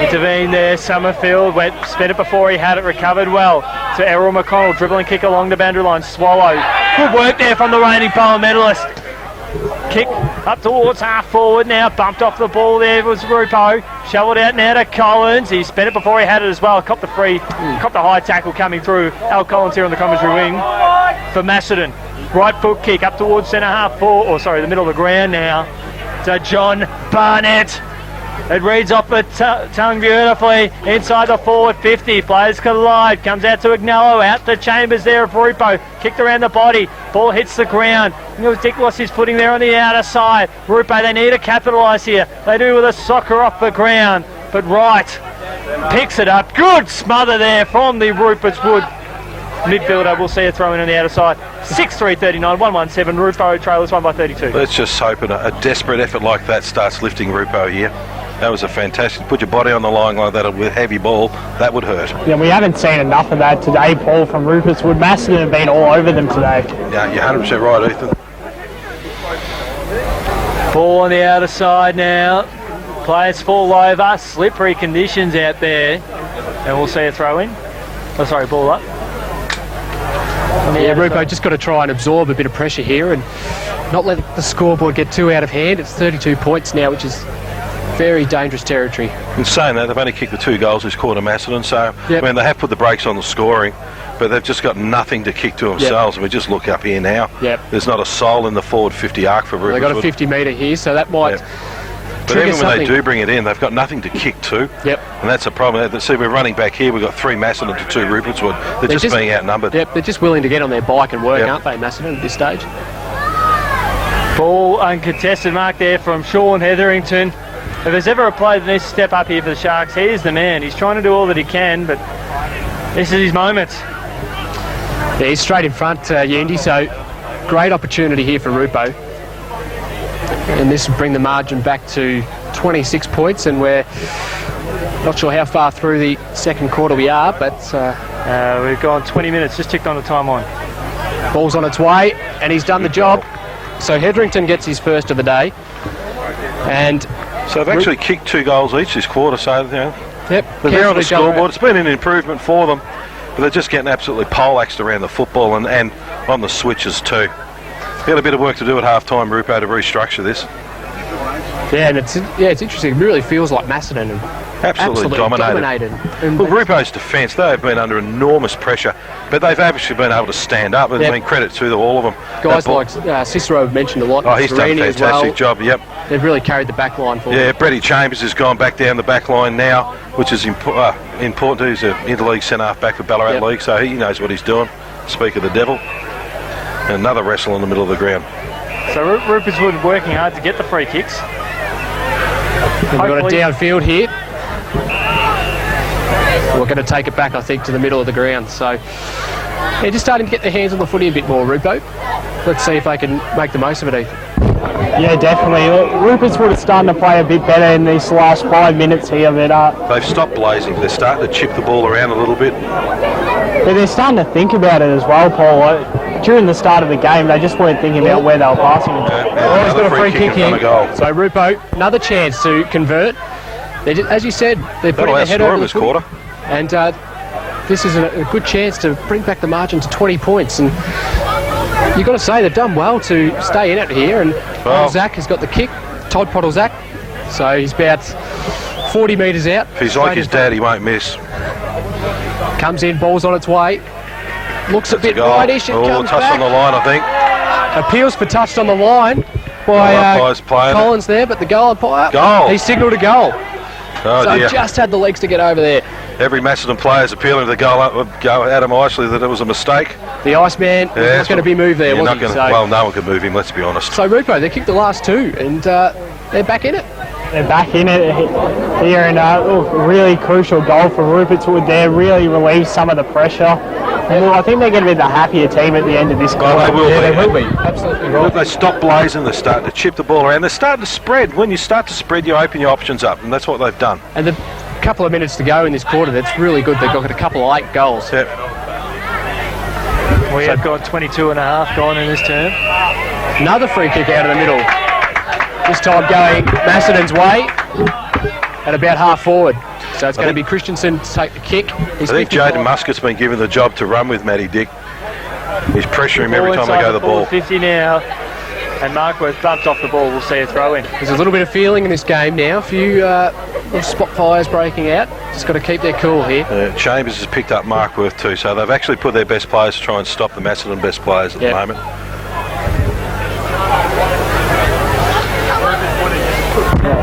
Speaker 10: intervened there. Summerfield spent it before he had it recovered well. To Errol McConnell, dribbling kick along the boundary line. Swallow. Good work there from the reigning Bowen medalist. Kick up towards half forward now. Bumped off the ball there was Rupo. Shoveled out now to Collins. He spent it before he had it as well. Copped the high tackle coming through. Al Collins here on the commentary wing for Macedon. Right foot kick up towards centre half forward. The middle of the ground now. To John Barnett. It reads off the tongue beautifully. Inside the forward 50. Players collide. Comes out to Agnello. Out to Chambers there of Rupo. Kicked around the body. Ball hits the ground. Dick lost his footing there on the outer side. Rupo, they need to capitalise here. They do with a soccer off the ground. But Wright picks it up. Good smother there from the Rupertswood midfielder. We'll see a throw in on the outer side. 6-3-39, 1-1-7. Rupo trailers 1 by 32.
Speaker 2: Let's just hope a desperate effort like that starts lifting Rupo here. That was a fantastic. Put your body on the line like that with heavy ball. That would hurt.
Speaker 9: Yeah, we haven't seen enough of that today, Paul, from Rupertswood. Macedon have been all over them today.
Speaker 2: Yeah, you're 100% right, Ethan.
Speaker 10: Ball on the outer side now. Players fall over. Slippery conditions out there. And we'll see a throw in. Ball up.
Speaker 9: Yeah, Rupo just got to try and absorb a bit of pressure here and not let the scoreboard get too out of hand. It's 32 points now, which is very dangerous territory.
Speaker 2: In saying that, they've only kicked the 2 goals this quarter, Macedon, so I mean, they have put the brakes on the scoring, but they've just got nothing to kick to themselves. And we just look up here now. There's not a soul in the forward 50 arc for Rupertswood.
Speaker 9: They've got a 50 metre here, so that might
Speaker 2: but even when they do bring it in, they've got nothing to kick to. And that's a problem. See, we're running back here. We've got 3 Macedon to 2 Rupertswood. They're just being outnumbered.
Speaker 9: They're just willing to get on their bike and work, aren't they, Macedon, at this stage?
Speaker 10: Ball uncontested mark there from Sean Hetherington. If there's ever a player that needs to step up here for the Sharks, he is the man. He's trying to do all that he can, but this is his moment.
Speaker 9: Yeah, he's straight in front, Yendi, so great opportunity here for Rupo. And this will bring the margin back to 26 points, and we're not sure how far through the second quarter we are, but
Speaker 10: we've gone 20 minutes, just ticked on the time on.
Speaker 9: Ball's on its way, and he's done the job. So Hetherington gets his first of the day. And
Speaker 2: so they've actually kicked 2 goals each this quarter, so they've
Speaker 9: on
Speaker 2: the scoreboard. It's been an improvement for them, but they're just getting absolutely poleaxed around the football and on the switches too. We've got a bit of work to do at half-time, Rupo, to restructure this.
Speaker 9: Yeah, and it's interesting. It really feels like Macedon
Speaker 2: absolutely dominated. Well, Rupo's defence, they have been under enormous pressure, but they've actually been able to stand up. And I mean, credit to all of them.
Speaker 9: Guys like Cicero have mentioned a lot.
Speaker 2: Oh, he's done a fantastic job,
Speaker 9: They've really carried the back line forward.
Speaker 2: Yeah, Brady Chambers has gone back down the back line now, which is important. He's an interleague centre-half back for Ballarat League, so he knows what he's doing. Speak of the devil. And another wrestle in the middle of the ground.
Speaker 10: So Rupertswood working hard to get the free kicks.
Speaker 9: We've got it downfield here. We're going to take it back, I think, to the middle of the ground. So, just starting to get their hands on the footy a bit more, Rupo. Let's see if they can make the most of it, Ethan.
Speaker 10: Yeah, definitely. Rupertswood are starting to play a bit better in these last 5 minutes here, but
Speaker 2: They've stopped blazing. They're starting to chip the ball around a little bit.
Speaker 10: they're starting to think about it as well, Paul. During the start of the game, they just weren't thinking about where they were passing it.
Speaker 9: Always got a free kick
Speaker 2: in
Speaker 9: here. So Rupo, another chance to convert. As you said, they're putting their head over
Speaker 2: this
Speaker 9: the
Speaker 2: quarter.
Speaker 9: And this is a good chance to bring back the margin to 20 points. And you've got to say they've done well to stay in it here. And Zach has got the kick, Todd Pottle Zach. So he's about 40 metres out.
Speaker 2: If he's like his dad, he won't miss.
Speaker 9: Comes in, ball's on its way. Looks a bit whitish and comes
Speaker 2: touch
Speaker 9: back.
Speaker 2: on the line, I think.
Speaker 9: Appeals for touched on the line by Collins there, but the goal umpire, he signalled a goal.
Speaker 2: Oh,
Speaker 9: so
Speaker 2: dear.
Speaker 9: just had the legs to get over there.
Speaker 2: Every Macedon player is appealing to the goal Adam Isley that it was a mistake.
Speaker 9: The Iceman was not going to be moved there, was he?
Speaker 2: Well, no one could move him, let's be honest.
Speaker 9: So Rupo, they kicked the last two, and they're back in it.
Speaker 10: They're back in it here, and really crucial goal for Rupertswood there. Really relieves some of the pressure. And I think they're going to be the happier team at the end of this quarter.
Speaker 2: Well,
Speaker 9: They will be. Absolutely right.
Speaker 2: They stop blazing, they're starting to chip the ball around, they're starting to spread. When you start to spread, you open your options up, and that's what they've done.
Speaker 9: And the couple of minutes to go in this quarter, that's really good. They've got a couple of 8 goals.
Speaker 2: Yep.
Speaker 10: We have got 22 and a half gone in this term.
Speaker 9: Another free kick out of the middle. This time going Macedon's way at about half forward. So it's going to be Christensen to take the kick.
Speaker 2: I think Jaden Muscat's been given the job to run with Matty Dick. He's pressuring him every time they go the ball.
Speaker 10: 50 now, and Markworth bumps off the ball. We'll see a throw in.
Speaker 9: There's a little bit of feeling in this game now. A few little spot fires breaking out. Just got to keep their cool here.
Speaker 2: Chambers has picked up Markworth too, so they've actually put their best players to try and stop the Macedon best players at the moment.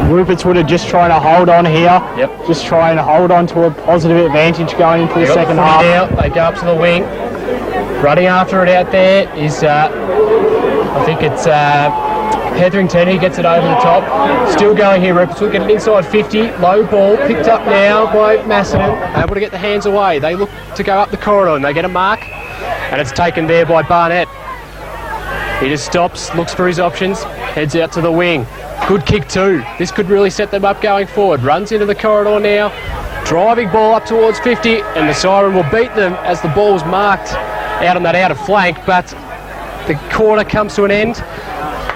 Speaker 10: Rupertswood are just trying to hold on here.
Speaker 9: Yep.
Speaker 10: Just trying to hold on to a positive advantage going into the second half.
Speaker 9: Out. They go up to the wing. Running after it out there is, I think it's Hetherington. He gets it over the top. Still going here, Rupertswood. Get it inside 50. Low ball. Picked up now by Macedon. Able to get the hands away. They look to go up the corridor and they get a mark. And it's taken there by Barnett. He just stops, looks for his options, heads out to the wing. Good kick too. This could really set them up going forward. Runs into the corridor now. Driving ball up towards 50, and the siren will beat them as the ball's marked out on that outer flank, but the quarter comes to an end.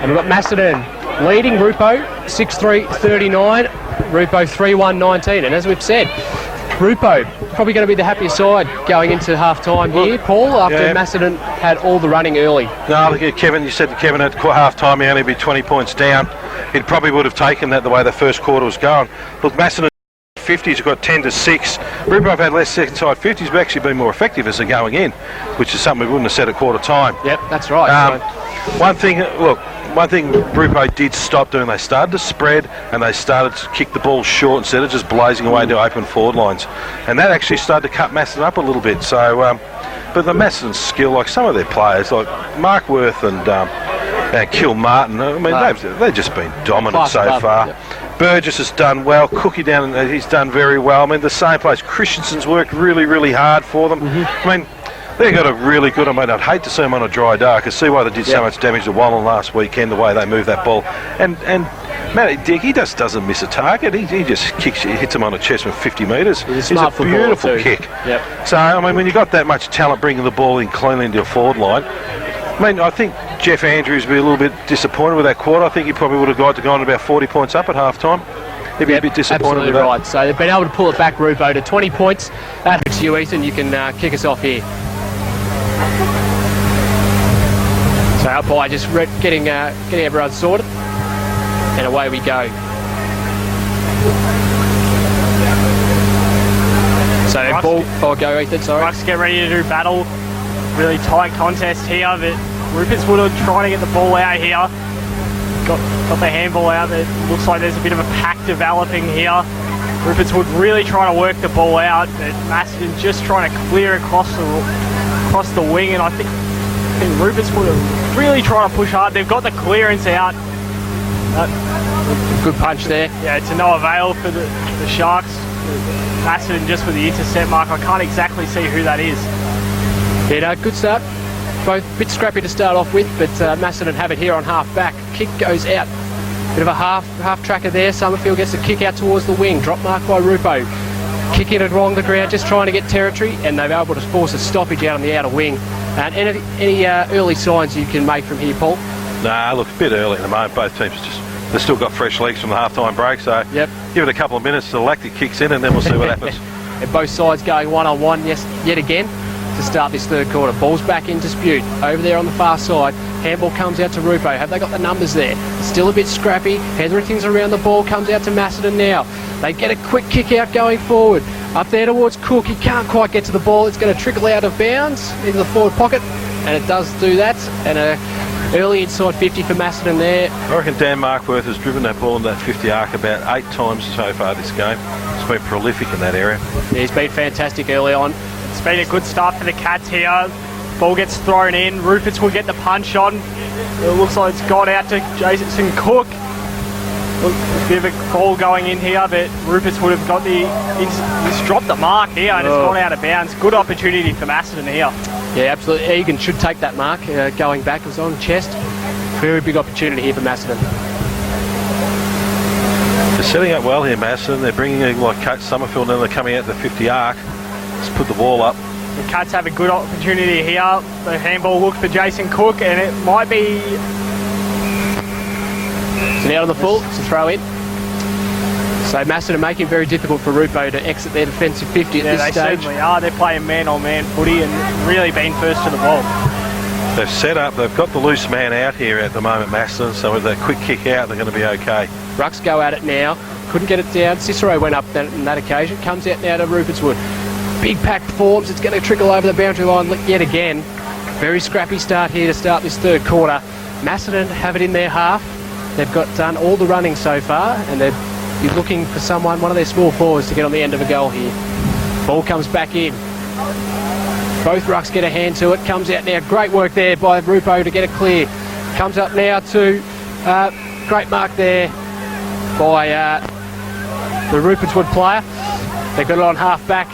Speaker 9: And we've got Macedon leading Rupo 6-3-39, Rupo 3-1-19. And as we've said, Rupo probably going to be the happiest side going into half-time here, Paul, after Macedon had all the running early.
Speaker 2: No, look at Kevin. You said to Kevin at half-time he only be 20 points down. He probably would have taken that the way the first quarter was going. Look, Macedon 50s have got 10-6. Rupo have had less second-side 50s, but actually been more effective as they're going in, which is something we wouldn't have said at quarter time.
Speaker 9: Yep, that's right.
Speaker 2: One thing Rupo did stop doing, they started to spread and they started to kick the ball short instead of just blazing away into open forward lines. And that actually started to cut Macedon up a little bit. So, but the Macedon's skill, like some of their players, like Markworth and Kilmartin, I mean, they've just been dominant so far. Yep. Burgess has done well. Cookie down, he's done very well. I mean, the same place. Christensen's worked really, really hard for them. I mean, they've got a really good, I'd hate to see them on a dry day. I could see why they did so much damage to Wallen last weekend, the way they moved that ball. And Matty Dick, he just doesn't miss a target. He just hits him on the chest from 50 metres. It's a beautiful kick.
Speaker 9: Yep.
Speaker 2: So, I mean, when you've got that much talent bringing the ball in cleanly into your forward line, I mean, I think Jeff Andrews would be a little bit disappointed with that quarter. I think he probably would have gone about 40 points up at half-time. He'd be a bit disappointed with that.
Speaker 9: Right. So they've been able to pull it back, Rupo, to 20 points. That's you, Ethan. You can kick us off here. So umpire just getting everyone sorted, and away we go. So ball, go Ethan, sorry.
Speaker 10: Bucks get ready to do battle. Really tight contest here, but Rupertswood are trying to get the ball out here. Got the handball out. It looks like there's a bit of a pack developing here. Rupertswood really trying to work the ball out, but Macedon just trying to clear across the wing, and I think Rupertswood are really trying to push hard. They've got the clearance out.
Speaker 9: Good punch there.
Speaker 10: Yeah, to no avail for the Sharks. Macedon just with the intercept mark. I can't exactly see who that is.
Speaker 9: Yeah, no, good start. both a bit scrappy to start off with, but Macedon have it here on half back. Kick goes out. Bit of a half tracker there. Summerfield gets a kick out towards the wing. Drop mark by Rupo. Kicking it along the ground, just trying to get territory, and they're able to force a stoppage out on the outer wing. And any early signs you can make from here, Paul?
Speaker 2: Nah, look, a bit early at the moment. Both teams they've still got fresh legs from the half-time break, so
Speaker 9: yep.
Speaker 2: Give it a couple of minutes till the lactic kicks in, and then we'll see what happens.
Speaker 9: And both sides going one-on-one yet again to start this third quarter. Ball's back in dispute over there on the far side. Handball comes out to Rupo. Have they got the numbers there? Still a bit scrappy. Hetherington's around the ball. Comes out to Macedon now. They get a quick kick out going forward. Up there towards Cook. He can't quite get to the ball. It's going to trickle out of bounds into the forward pocket, and it does do that. And early inside 50 for Macedon there.
Speaker 2: I reckon Dan Markworth has driven that ball in that 50 arc about 8 times so far this game. He's been prolific in that area.
Speaker 9: Yeah, he's been fantastic early on.
Speaker 10: It's been a good start for the Cats here. Ball gets thrown in. Ruperts will get the punch on. It looks like it's gone out to Jason Cook. A bit of a call going in here, but Ruperts would have got he's dropped the mark here and it's gone out of bounds. Good opportunity for Macedon here.
Speaker 9: Yeah, absolutely. Egan should take that mark going back. It was on chest. Very big opportunity here for Macedon.
Speaker 2: They're setting up well here, Macedon. They're bringing in like Cut Summerfield, and they're coming out the 50 arc. Just put the ball up.
Speaker 10: The Cats have a good opportunity here. The handball looked for Jason Cook, and it might be...
Speaker 9: It's out on the full. It's a throw in. So Macedon making it very difficult for Rupo to exit their defensive 50 at this stage.
Speaker 10: They certainly are. They're playing man-on-man footy and really being first to the ball.
Speaker 2: They've set up. They've got the loose man out here at the moment, Macedon, so with that quick kick out, they're going to be okay.
Speaker 9: Rucks go at it now. Couldn't get it down. Cicero went up on that occasion. Comes out now to Rupertswood. Big pack forms. It's going to trickle over the boundary line yet again. Very scrappy start here to start this third quarter. Macedon have it in their half. They've got done all the running so far, and they're looking for one of their small forwards to get on the end of a goal here. Ball comes back in. Both rucks get a hand to it. Comes out now. Great work there by Rupo to get it clear. Comes up now to great mark there by the Rupertswood player. They got it on half back.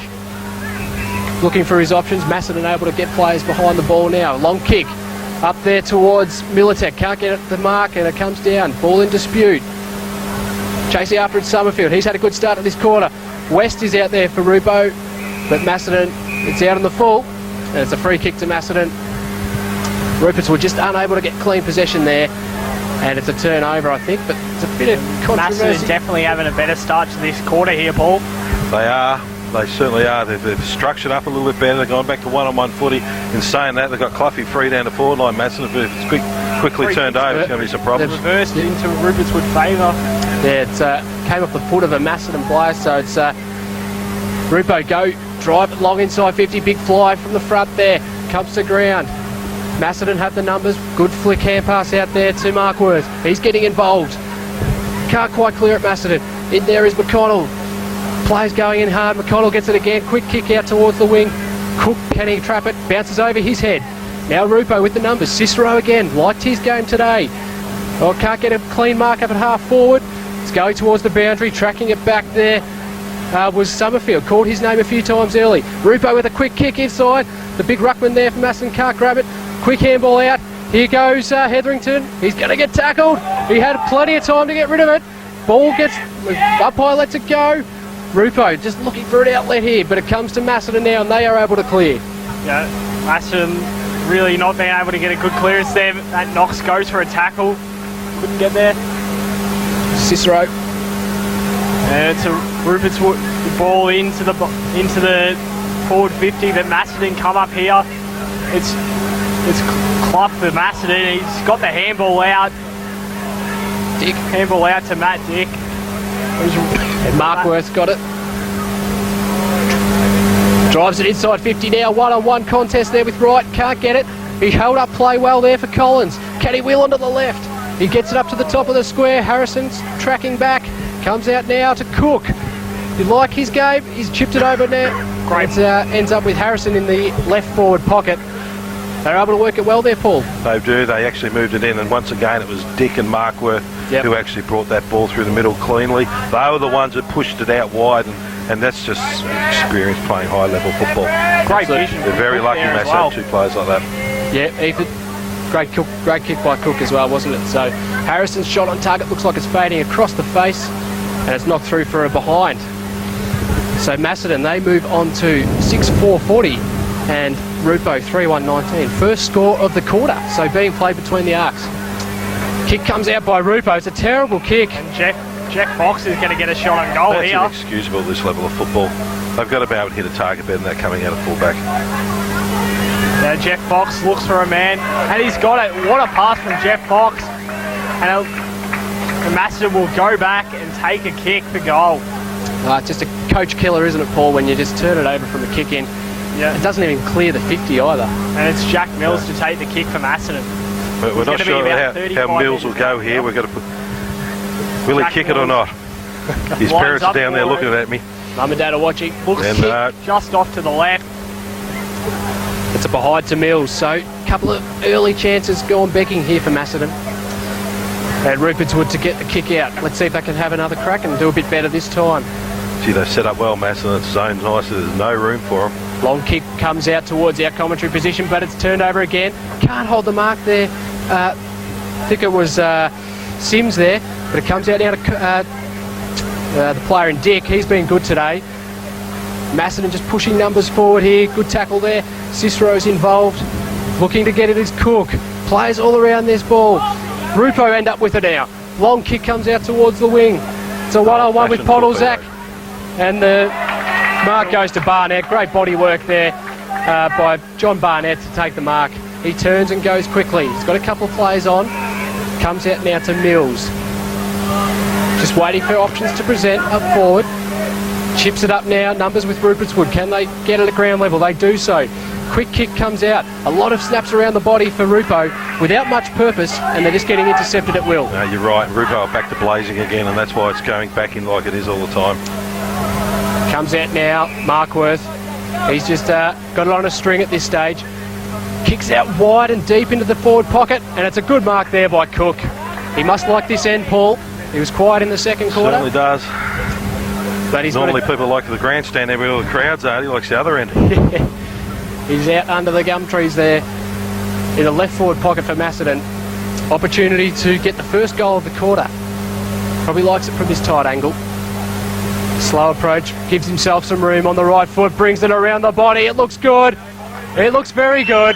Speaker 9: Looking for his options. Macedon able to get players behind the ball now. Long kick up there towards Militek. Can't get the mark, and it comes down. Ball in dispute. Chasing after it, Summerfield. He's had a good start at this quarter. West is out there for Rupo, but Macedon, it's out on the full, and it's a free kick to Macedon. Ruperts were just unable to get clean possession there, and it's a turnover, I think, but it's a bit of controversy.
Speaker 10: Macedon definitely having a better start to this quarter here, Paul.
Speaker 2: They are. They certainly are. They've structured up a little bit better. They've gone back to one-on-one footy. In saying that, they've got Cluffy free down the forward line. Macedon, if it's quickly turned over, it's going to be some problems.
Speaker 10: They've reversed into Rupertswood favour.
Speaker 9: Yeah, it came off the foot of a Macedon player, so it's Rupo go, drive it long inside 50, big fly from the front there, comes to ground. Macedon have the numbers, good flick hand pass out there to Markworth. He's getting involved. Can't quite clear it, Macedon. In there is McConnell. Players going in hard. McConnell gets it again. Quick kick out towards the wing. Cook, can he trap it? Bounces over his head. Now Rupo with the numbers. Cicero again. Liked his game today. Oh, can't get a clean mark up at half forward. It's going towards the boundary. Tracking it back there was Summerfield. Called his name a few times early. Rupo with a quick kick inside. The big ruckman there from Macedon can't grab it. Quick handball out. Here goes Hetherington. He's going to get tackled. He had plenty of time to get rid of it. Ball gets up high, lets it go. Rupo just looking for an outlet here, but it comes to Macedon now, and they are able to clear.
Speaker 10: Yeah, Macedon really not being able to get a good clearance there. That Knox goes for a tackle. Couldn't get there.
Speaker 9: Cicero.
Speaker 10: And it's a Rupertswood ball into the forward 50, but Macedon come up here. It's Clough for Macedon. He's got the handball out.
Speaker 9: Dick.
Speaker 10: Handball out to Matt Dick.
Speaker 9: And Markworth's got it. Drives it inside 50 now. One-on-one contest there with Wright. Can't get it. He held up play well there for Collins. Can he wheel onto the left? He gets it up to the top of the square. Harrison's tracking back. Comes out now to Cook. You like his game? He's chipped it over now. Great. It ends up with Harrison in the left forward pocket. They're able to work it well there, Paul.
Speaker 2: They do. They actually moved it in, and once again it was Dick and Markworth who actually brought that ball through the middle cleanly. They were the ones that pushed it out wide, and that's just experience playing high-level football.
Speaker 10: Great vision.
Speaker 2: They're very lucky to match up two players like that.
Speaker 9: Yeah, Ethan. Great kick by Cook as well, wasn't it? So Harrison's shot on target looks like it's fading across the face, and it's knocked through for a behind. So Macedon, they move on to 6-4-40, and Rupo 3-1-19. First score of the quarter, so being played between the arcs. Kick comes out by Rupo. It's a terrible kick.
Speaker 10: And Jack Fox is going to get a shot on goal here.
Speaker 2: That's inexcusable at this level of football. They've got to be able to hit a target better than that coming out of fullback.
Speaker 10: Now Jack Fox looks for a man, and he's got it. What a pass from Jack Fox. And Macedon will go back and take a kick for goal.
Speaker 9: It's just a coach killer, isn't it, Paul, when you just turn it over from the kick in.
Speaker 10: Yeah.
Speaker 9: It doesn't even clear the 50 either.
Speaker 10: And it's Jack Mills to take the kick for Macedon.
Speaker 2: But we're not sure how Mills will go here. We've got to put... Will he kick it or not? His parents are down there looking at me.
Speaker 9: Mum and Dad are watching.
Speaker 10: Looks kick just off to the left.
Speaker 9: It's a behind to Mills, so a couple of early chances gone becking here for Macedon. And Rupertswood to get the kick out. Let's see if they can have another crack and do a bit better this time.
Speaker 2: Gee, they've set up well, Macedon. It's zoned nicely. There's no room for them.
Speaker 9: Long kick comes out towards our commentary position, but it's turned over again. Can't hold the mark there. I think it was Sims there, but it comes out now to the player in Dick. He's been good today. Macedon just pushing numbers forward here. Good tackle there. Cicero's involved. Looking to get it is Cook. Players all around this ball. Rupo end up with it now. Long kick comes out towards the wing. It's a one-on-one with Podolzak. And the mark goes to Barnett. Great body work there by John Barnett to take the mark. He turns and goes quickly. He's got a couple of players on. Comes out now to Mills. Just waiting for options to present up forward. Chips it up now. Numbers with Rupertswood. Can they get it at ground level? They do so. Quick kick comes out. A lot of snaps around the body for Rupo without much purpose, and they're just getting intercepted at will.
Speaker 2: No, you're right. Rupo are back to blazing again, and that's why it's going back in like it is all the time.
Speaker 9: Comes out now. Markworth. He's just got it on a string at this stage. Kicks out wide and deep into the forward pocket, and it's a good mark there by Cook. He must like this end, Paul. He was quiet in the second quarter.
Speaker 2: Certainly does.
Speaker 9: But he's
Speaker 2: normally people like the grandstand there where all the crowds are. He likes the other end.
Speaker 9: He's out under the gum trees there in the left forward pocket for Macedon. Opportunity to get the first goal of the quarter. Probably likes it from this tight angle. Slow approach, gives himself some room on the right foot, brings it around the body. It looks good. It looks very good.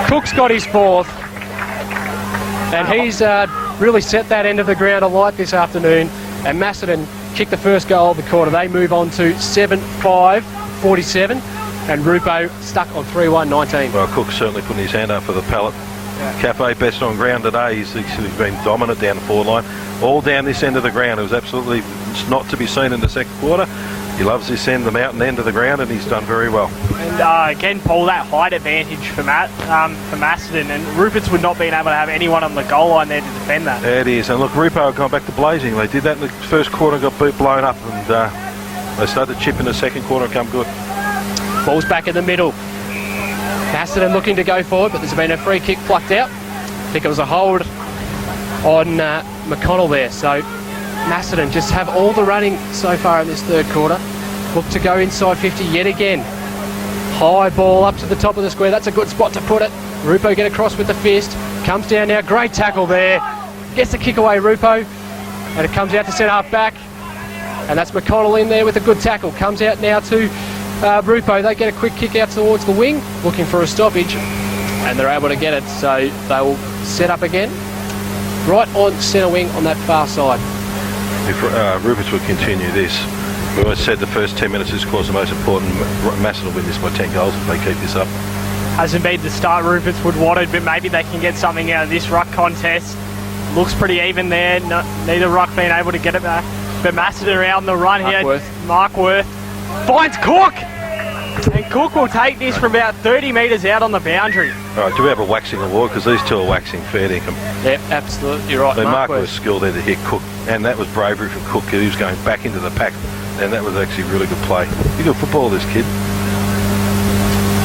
Speaker 9: Cook's got his fourth. And he's really set that end of the ground alight this afternoon. And Macedon kick the first goal of the quarter. They move on to 7-5-47. And Rupo stuck on 3-1-19.
Speaker 2: Well, Cook's certainly putting his hand up for the pallet. Yeah. Cafe best on ground today. He's been dominant down the forward line. All down this end of the ground. It was absolutely not to be seen in the second quarter. He loves this end, the mountain end of the ground, and he's done very well.
Speaker 10: And again, Paul, that height advantage for Macedon, and Rupertswood not being able to have anyone on the goal line there to defend that.
Speaker 2: Yeah, it is. And look, Rupo have gone back to blazing. They did that in the first quarter and got blown up, and they started to chip in the second quarter and come good.
Speaker 9: Ball's back in the middle. Macedon looking to go forward, but there's been a free kick plucked out. I think it was a hold on McConnell there. So Macedon just have all the running so far in this third quarter. Look to go inside 50 yet again. High ball up to the top of the square. That's a good spot to put it. Rupo get across with the fist. Comes down now. Great tackle there. Gets the kick away, Rupo. And it comes out to centre half back. And that's McConnell in there with a good tackle. Comes out now to Rupo. They get a quick kick out towards the wing, looking for a stoppage, and they're able to get it. So they will set up again, right on centre wing on that far side.
Speaker 2: If Ruperts would continue this, we always said the first 10 minutes is of course the most important. Macedon will win this by 10 goals if they keep this up.
Speaker 10: Hasn't been the start Rupertswood wanted, but maybe they can get something out of this ruck contest. Looks pretty even there. Neither ruck being able to get it back. But Macedon around the run here. Markworth finds Cook, and Cook will take this from about 30 metres out on the boundary.
Speaker 2: All right, do we have a waxing award? Because these two are waxing fair dinkum.
Speaker 9: Yep, absolutely, you're right.
Speaker 2: Mark was skilled there to hit Cook, and that was bravery from Cook. He was going back into the pack, and that was actually really good play. He's good football, this kid.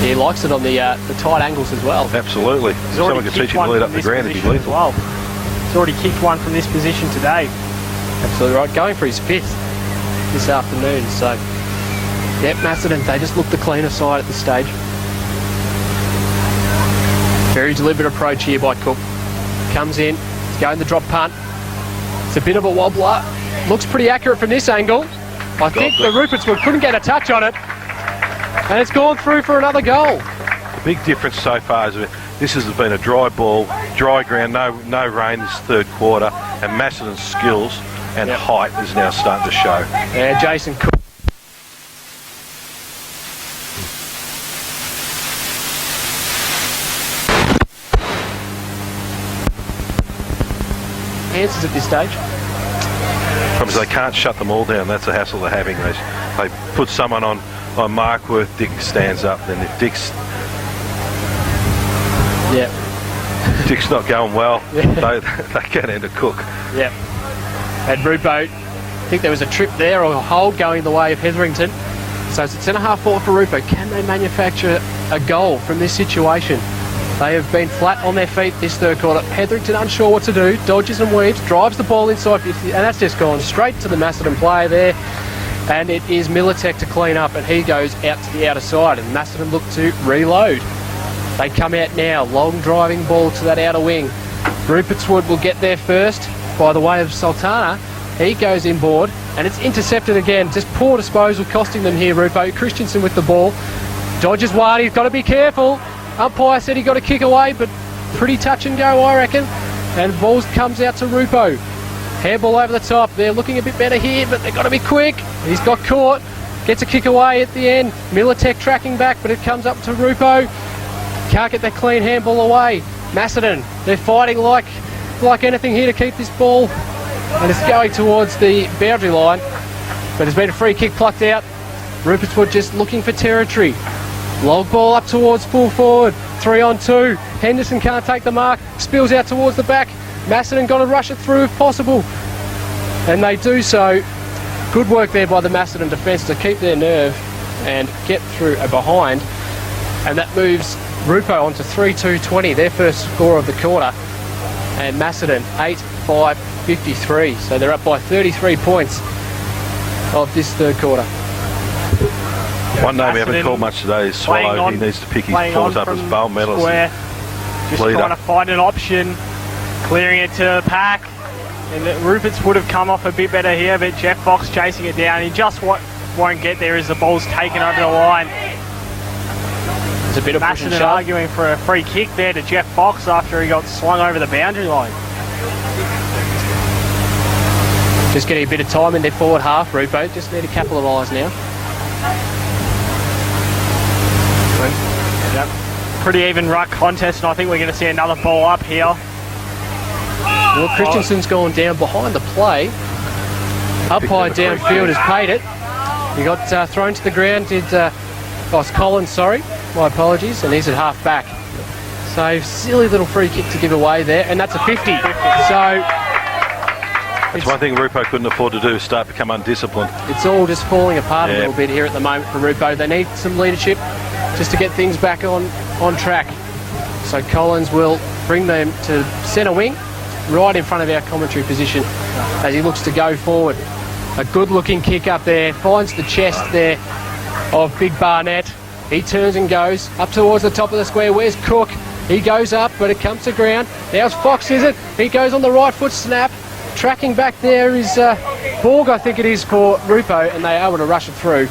Speaker 9: He likes it on the tight angles as well.
Speaker 2: Absolutely. Someone could teach him to lead up the ground if he's lethal.
Speaker 10: Well. He's already kicked one from this position today.
Speaker 9: Absolutely right. Going for his fifth this afternoon, so... Yep, Macedon, they just look the cleaner side at this stage. Very deliberate approach here by Cook. Comes in, he's going the drop punt. It's a bit of a wobbler. Looks pretty accurate from this angle. I think the Rupertswood couldn't get a touch on it. And it's gone through for another goal.
Speaker 2: The big difference so far is this has been a dry ball, dry ground, no rain this third quarter, and Macedon's skills and height is now starting to show.
Speaker 9: Yeah, Jason Cook. Answers at this stage.
Speaker 2: Because they can't shut them all down. That's the hassle they're having. They put someone on Markworth, Dick stands up, then if Dick's not going well, they get into Cook.
Speaker 9: Yeah. And Rupo, I think there was a trip there or a hold going the way of Hetherington. So it's a centre-half forward for Rupo. Can they manufacture a goal from this situation? They have been flat on their feet this third quarter. Hetherington unsure what to do, dodges and weaves, drives the ball inside 50, and that's just gone straight to the Macedon player there. And it is Militech to clean up, and he goes out to the outer side, and Macedon look to reload. They come out now, long driving ball to that outer wing. Rupertswood will get there first by the way of Sultana. He goes inboard, and it's intercepted again. Just poor disposal costing them here, Rupo. Christensen with the ball. Dodges one, he's got to be careful. Umpire said he got a kick away, but pretty touch and go, I reckon. And ball comes out to Rupo. Handball over the top. They're looking a bit better here, but they've got to be quick. He's got caught. Gets a kick away at the end. Militech tracking back, but it comes up to Rupo. Can't get that clean handball away. Macedon, they're fighting like anything here to keep this ball. And it's going towards the boundary line. But there's been a free kick plucked out. Rupertswood just looking for territory. Long ball up towards full forward. 3-on-2. Henderson can't take the mark. Spills out towards the back. Macedon got to rush it through if possible. And they do so. Good work there by the Macedon defence to keep their nerve and get through a behind. And that moves Rupo on to 3-2-20, their first score of the quarter. And Macedon 8-5-53. So they're up by 33 points of this third quarter.
Speaker 2: One name we haven't called much today is Swallow. He needs to pick his paws up as bowl medalist.
Speaker 10: Just trying to find an option, clearing it to the pack. And Ruperts would have come off a bit better here, but Jeff Fox chasing it down. He just won't get there as the ball's taken over the line.
Speaker 9: There's a bit of push and shove.
Speaker 10: Arguing for a free kick there to Jeff Fox after he got swung over the boundary line.
Speaker 9: Just getting a bit of time in their forward half, Rupo. Just need to capitalise now.
Speaker 10: Yep. Pretty even ruck contest, and I think we're going to see another ball up here.
Speaker 9: Well, Christensen's gone down behind the play. Up high downfield has paid it. He got thrown to the ground. It's Collins, sorry. My apologies. And he's at half back. So silly little free kick to give away there, and that's a 50. So
Speaker 2: that's one thing Rupo couldn't afford to do, start to become undisciplined.
Speaker 9: It's all just falling apart a little bit here at the moment for Rupo. They need some leadership just to get things back on track. So Collins will bring them to centre wing, right in front of our commentary position as he looks to go forward. A good looking kick up there, finds the chest there of Big Barnett. He turns and goes up towards the top of the square. Where's Cook? He goes up, but it comes to ground. Now's Fox, is it? He goes on the right foot, snap. Tracking back there is Borg, I think it is, for Rupo, and they are able to rush it through.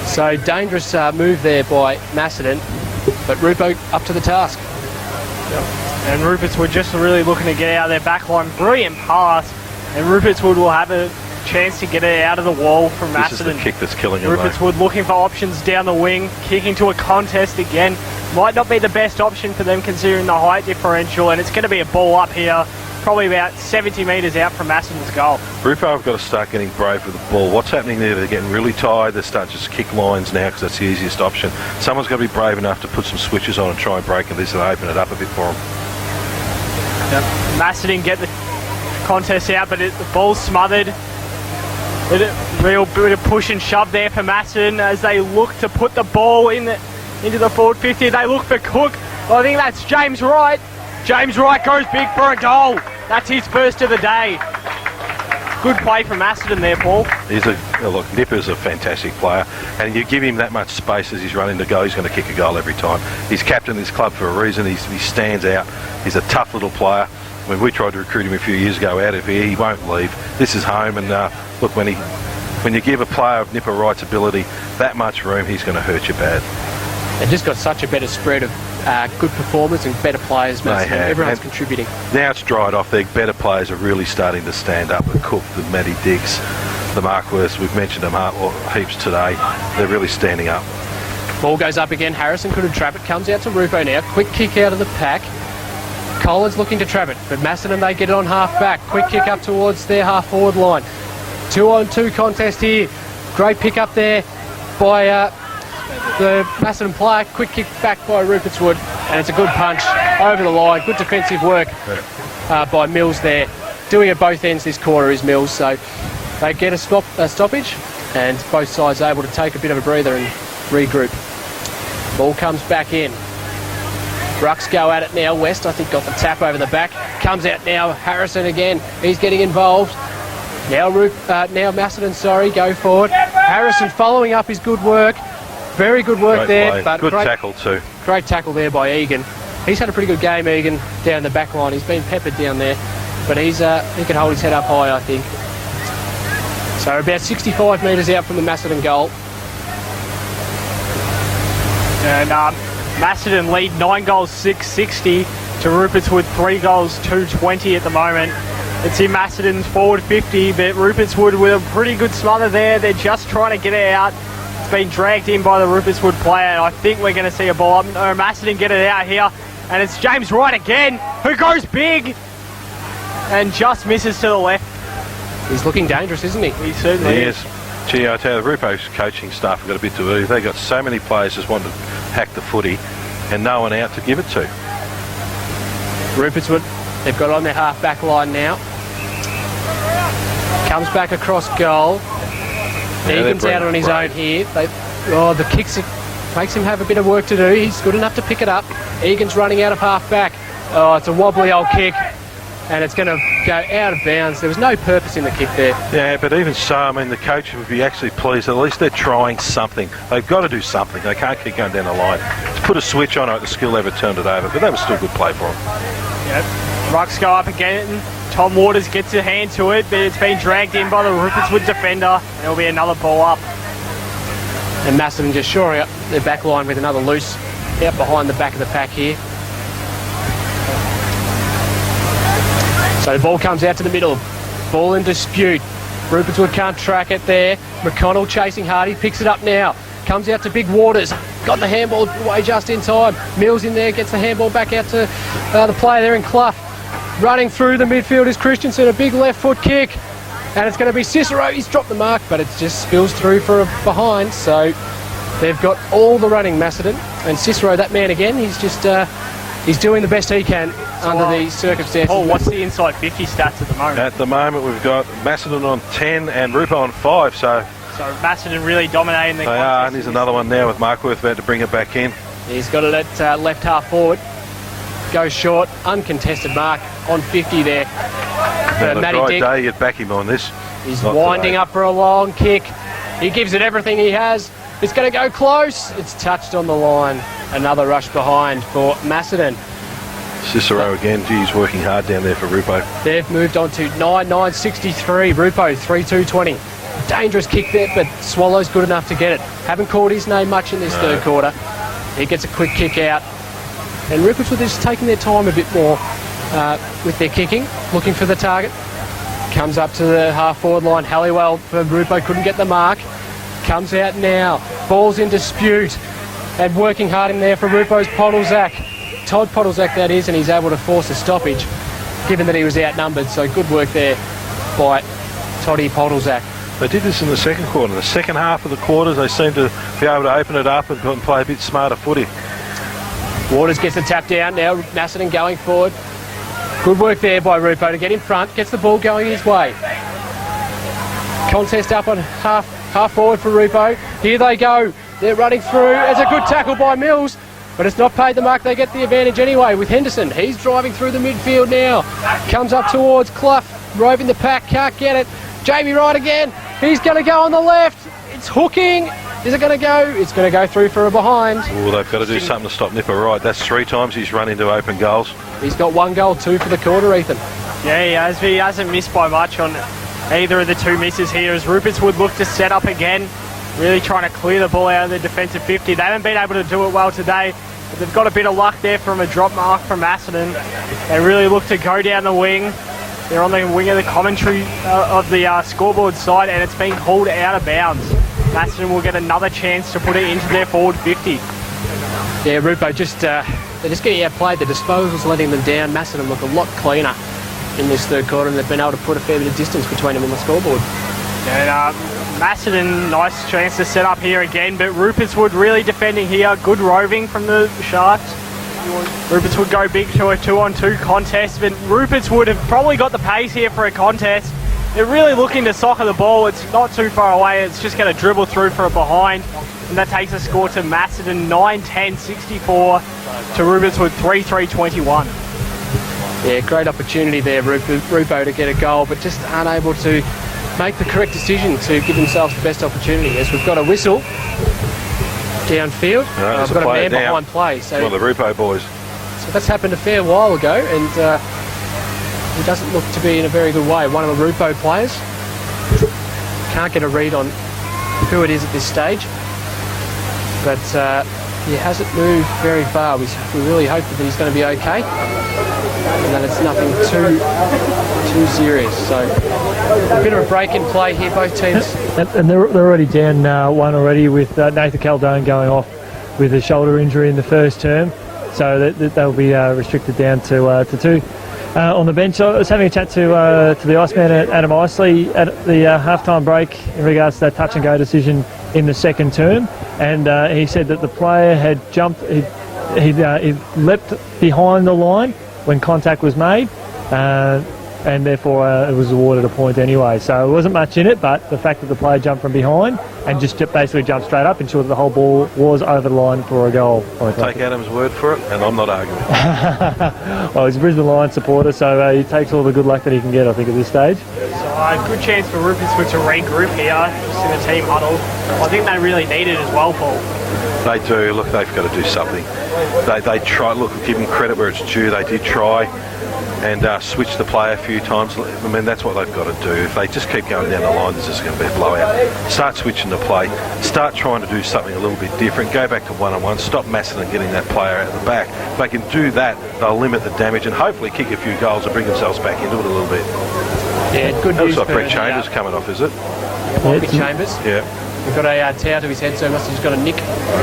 Speaker 9: So dangerous move there by Macedon, but Rupo up to the task.
Speaker 10: And Rupertswood just really looking to get out of their back line. Brilliant pass, and Rupertswood will have a chance to get it out of the wall from Macedon.
Speaker 2: This is the kick that's killing him.
Speaker 10: Rupertswood looking for options down the wing, kicking to a contest again. Might not be the best option for them considering the height differential, and it's going to be a ball up here, probably about 70 metres out from Macedon's goal.
Speaker 2: Rupo have got to start getting brave with the ball. What's happening there? They're getting really tired. They're starting to just kick lines now because that's the easiest option. Someone's got to be brave enough to put some switches on and try and break it. This will open it up a bit for them.
Speaker 10: Yep. Macedon get the contest out, but the ball's smothered. Real bit of push and shove there for Macedon as they look to put the ball into the forward 50. They look for Cook. I think that's James Wright. James Wright goes big for a goal. That's his first of the day. good play from Macedon there, Paul.
Speaker 2: Look, Nipper's a fantastic player, and you give him that much space as he's running to go, he's going to kick a goal every time. He's captain this club for a reason. He stands out. He's a tough little player. When we tried to recruit him a few years ago out of here, he won't leave. This is home, and look, when you give a player of Nipper Wright's ability that much room, he's going to hurt you bad.
Speaker 9: They've just got such a better spread of good performers and better players. Everyone's contributing.
Speaker 2: Now it's dried off. Their better players are really starting to stand up. The Cook, the Matty Diggs, the Markworths, we've mentioned them heaps today. They're really standing up.
Speaker 9: Ball goes up again. Harrison couldn't trap it. Comes out to Rupo now. Quick kick out of the pack. Collins looking to trap it, but Macedon, they get it on half back. Quick kick up towards their half forward line. 2-on-2 contest here. Great pick up there by the Macedon player. Quick kick back by Rupertswood, and it's a good punch over the line. Good defensive work by Mills there. Doing it both ends this quarter is Mills, so they get a stoppage, and both sides are able to take a bit of a breather and regroup. Ball comes back in. Rucks go at it now. West, I think, got the tap over the back. Comes out now. Harrison again. He's getting involved. Now Macedon, go forward. Harrison following up his good work. Very good work there. But
Speaker 2: good tackle too.
Speaker 9: Great tackle there by Egan. He's had a pretty good game, Egan, down the back line. He's been peppered down there, but he can hold his head up high, I think. So about 65 metres out from the Macedon goal.
Speaker 10: And Macedon lead 9 goals 660 to Rupertswood 3 goals 220 at the moment. It's in Macedon's forward 50, but Rupertswood with a pretty good smother there. They're just trying to get it out. It's been dragged in by the Rupertswood player, and I think we're going to see a ball up. No, Macedon get it out here, and it's James Wright again, who goes big and just misses to the left.
Speaker 9: He's looking dangerous, isn't he?
Speaker 10: He certainly is.
Speaker 2: Gee, I tell you, the Rupo's coaching staff have got a bit to do. They've got so many players just want to hack the footy and no one out to give it to.
Speaker 9: Rupertswood, they've got on their half-back line now. Comes back across goal. Egan's out on his own here. The kicks makes him have a bit of work to do. He's good enough to pick it up. Egan's running out of half-back. Oh, it's a wobbly old kick. And it's going to go out of bounds. There was no purpose in the kick there.
Speaker 2: Yeah, but even so, I mean, the coach would be actually pleased. At least they're trying something. They've got to do something. They can't keep going down the line. To put a switch on it, the skill ever turned it over. But that was still good play for them.
Speaker 10: Yep. Rucks go up again. Tom Waters gets a hand to it, but it's been dragged in by the Rupertswood defender. There'll be another ball up.
Speaker 9: And Macedon just shoring up their back line with another loose out behind the back of the pack here. So the ball comes out to the middle. Ball in dispute. Rupertswood can't track it there. McConnell chasing hard. He picks it up now. Comes out to Big Waters. Got the handball away just in time. Mills in there, gets the handball back out to the player there in Clough. Running through the midfield is Christensen. A big left foot kick. And it's going to be Cicero. He's dropped the mark, but it just spills through for a behind. So they've got all the running, Macedon. And Cicero, that man again, he's just... he's doing the best he can under these circumstances.
Speaker 10: Paul, what's the inside 50 stats at the moment?
Speaker 2: At the moment, we've got Macedon on 10 and Rupo on 5. So
Speaker 10: Macedon really dominating the contest.
Speaker 2: They are, and there's another one now with Markworth about to bring it back in.
Speaker 9: He's got it at left half forward. Goes short, uncontested mark on 50 there.
Speaker 2: Matty Day, you'd back him on this.
Speaker 9: He's winding up for a long kick. He gives it everything he has. It's going to go close. It's touched on the line. Another rush behind for Macedon.
Speaker 2: Cicero again. He's working hard down there for Rupo.
Speaker 9: They've moved on to 9.963. Rupo 3.220. Dangerous kick there, but Swallows good enough to get it. Haven't called his name much in this third quarter. He gets a quick kick out. And Rupertswood is taking their time a bit more with their kicking, looking for the target. Comes up to the half-forward line. Halliwell for Rupo couldn't get the mark. Comes out now. Ball's in dispute. And working hard in there for Rupo's Podolzak. Todd Podolzak, that is, and he's able to force a stoppage, given that he was outnumbered. So good work there by Toddy Podolzak.
Speaker 2: They did this in the second quarter. In the second half of the quarters, they seemed to be able to open it up and play a bit smarter footy.
Speaker 9: Waters gets the tap down now. Macedon going forward. Good work there by Rupo to get in front. Gets the ball going his way. Contest up on half forward for Rupo. Here they go. They're running through. It's a good tackle by Mills, but it's not paid the mark. They get the advantage anyway with Henderson. He's driving through the midfield now. Comes up towards Clough. Roving the pack. Can't get it. Jamie Wright again. He's going to go on the left. It's hooking. Is it going to go? It's going to go through for a behind.
Speaker 2: Oh, they've got to do something to stop Nipper Wright. That's 3 times he's run into open goals.
Speaker 9: He's got 1 goal, 2 for the quarter, Ethan.
Speaker 10: Yeah, he has. He hasn't missed by much on either of the 2 misses here as Rupertswood look to set up again, really trying to clear the ball out of the defensive 50. They haven't been able to do it well today, but they've got a bit of luck there from a drop mark from Macedon. They really look to go down the wing. They're on the wing of the commentary of the scoreboard side, and it's been called out of bounds. Macedon will get another chance to put it into their forward 50.
Speaker 9: Yeah, Rupo they're just getting outplayed. The disposals letting them down. Macedon look a lot cleaner in this third quarter, and they've been able to put a fair bit of distance between them and the scoreboard.
Speaker 10: And Macedon, nice chance to set up here again, but Rupertswood really defending here. Good roving from the Sharks. Rupertswood go big to a 2-on-2 contest, but Rupertswood have probably got the pace here for a contest. They're really looking to soccer the ball. It's not too far away. It's just going to dribble through for a behind, and that takes the score to Macedon 9-10-64 to Rupertswood 3-3-21.
Speaker 9: Yeah, great opportunity there, Rupo, to get a goal, but just unable to make the correct decision to give themselves the best opportunity. As we've got a whistle downfield, we've got a man behind play. So
Speaker 2: one of the Rupo boys.
Speaker 9: So that's happened a fair while ago, and he doesn't look to be in a very good way. One of the Rupo players. Can't get a read on who it is at this stage, but he hasn't moved very far. We really hope that he's going to be okay, and that it's nothing too serious. So a bit of a break in play here, both teams.
Speaker 10: And they're already down 1 already, with Nathan Caldone going off with a shoulder injury in the first term, so they'll be restricted down to 2. On the bench, I was having a chat to the Iceman, Adam Isley, at the halftime break in regards to that touch and go decision in the second term, and he said that the player had jumped, he leapt behind the line when contact was made, and therefore it was awarded a point anyway. So it wasn't much in it, but the fact that the player jumped from behind and just basically jumped straight up ensured that the whole ball was over the line for a goal.
Speaker 2: Take Adam's word for it, and I'm not arguing.
Speaker 10: Well, he's a Brisbane Lions supporter, so he takes all the good luck that he can get, I think, at this stage. So good chance for Rupertswood to regroup here, just in the team huddle. I think they really need it as well, Paul.
Speaker 2: They do. Look, they've got to do something. They try. Look, give them credit where it's due. They did try and switch the play a few times. I mean, that's what they've got to do. If they just keep going down the line, this is going to be a blowout. Start switching the play. Start trying to do something a little bit different. Go back to one-on-one. Stop Macedon getting that player out the back. If they can do that, they'll limit the damage and hopefully kick a few goals and bring themselves back into it a little bit.
Speaker 9: Yeah, good
Speaker 2: news. That
Speaker 9: news
Speaker 2: looks like
Speaker 9: for
Speaker 2: Brett Chambers coming off, is it?
Speaker 9: Brett Chambers.
Speaker 2: Yeah.
Speaker 9: We've got a towel to his head, so he must have just got a nick.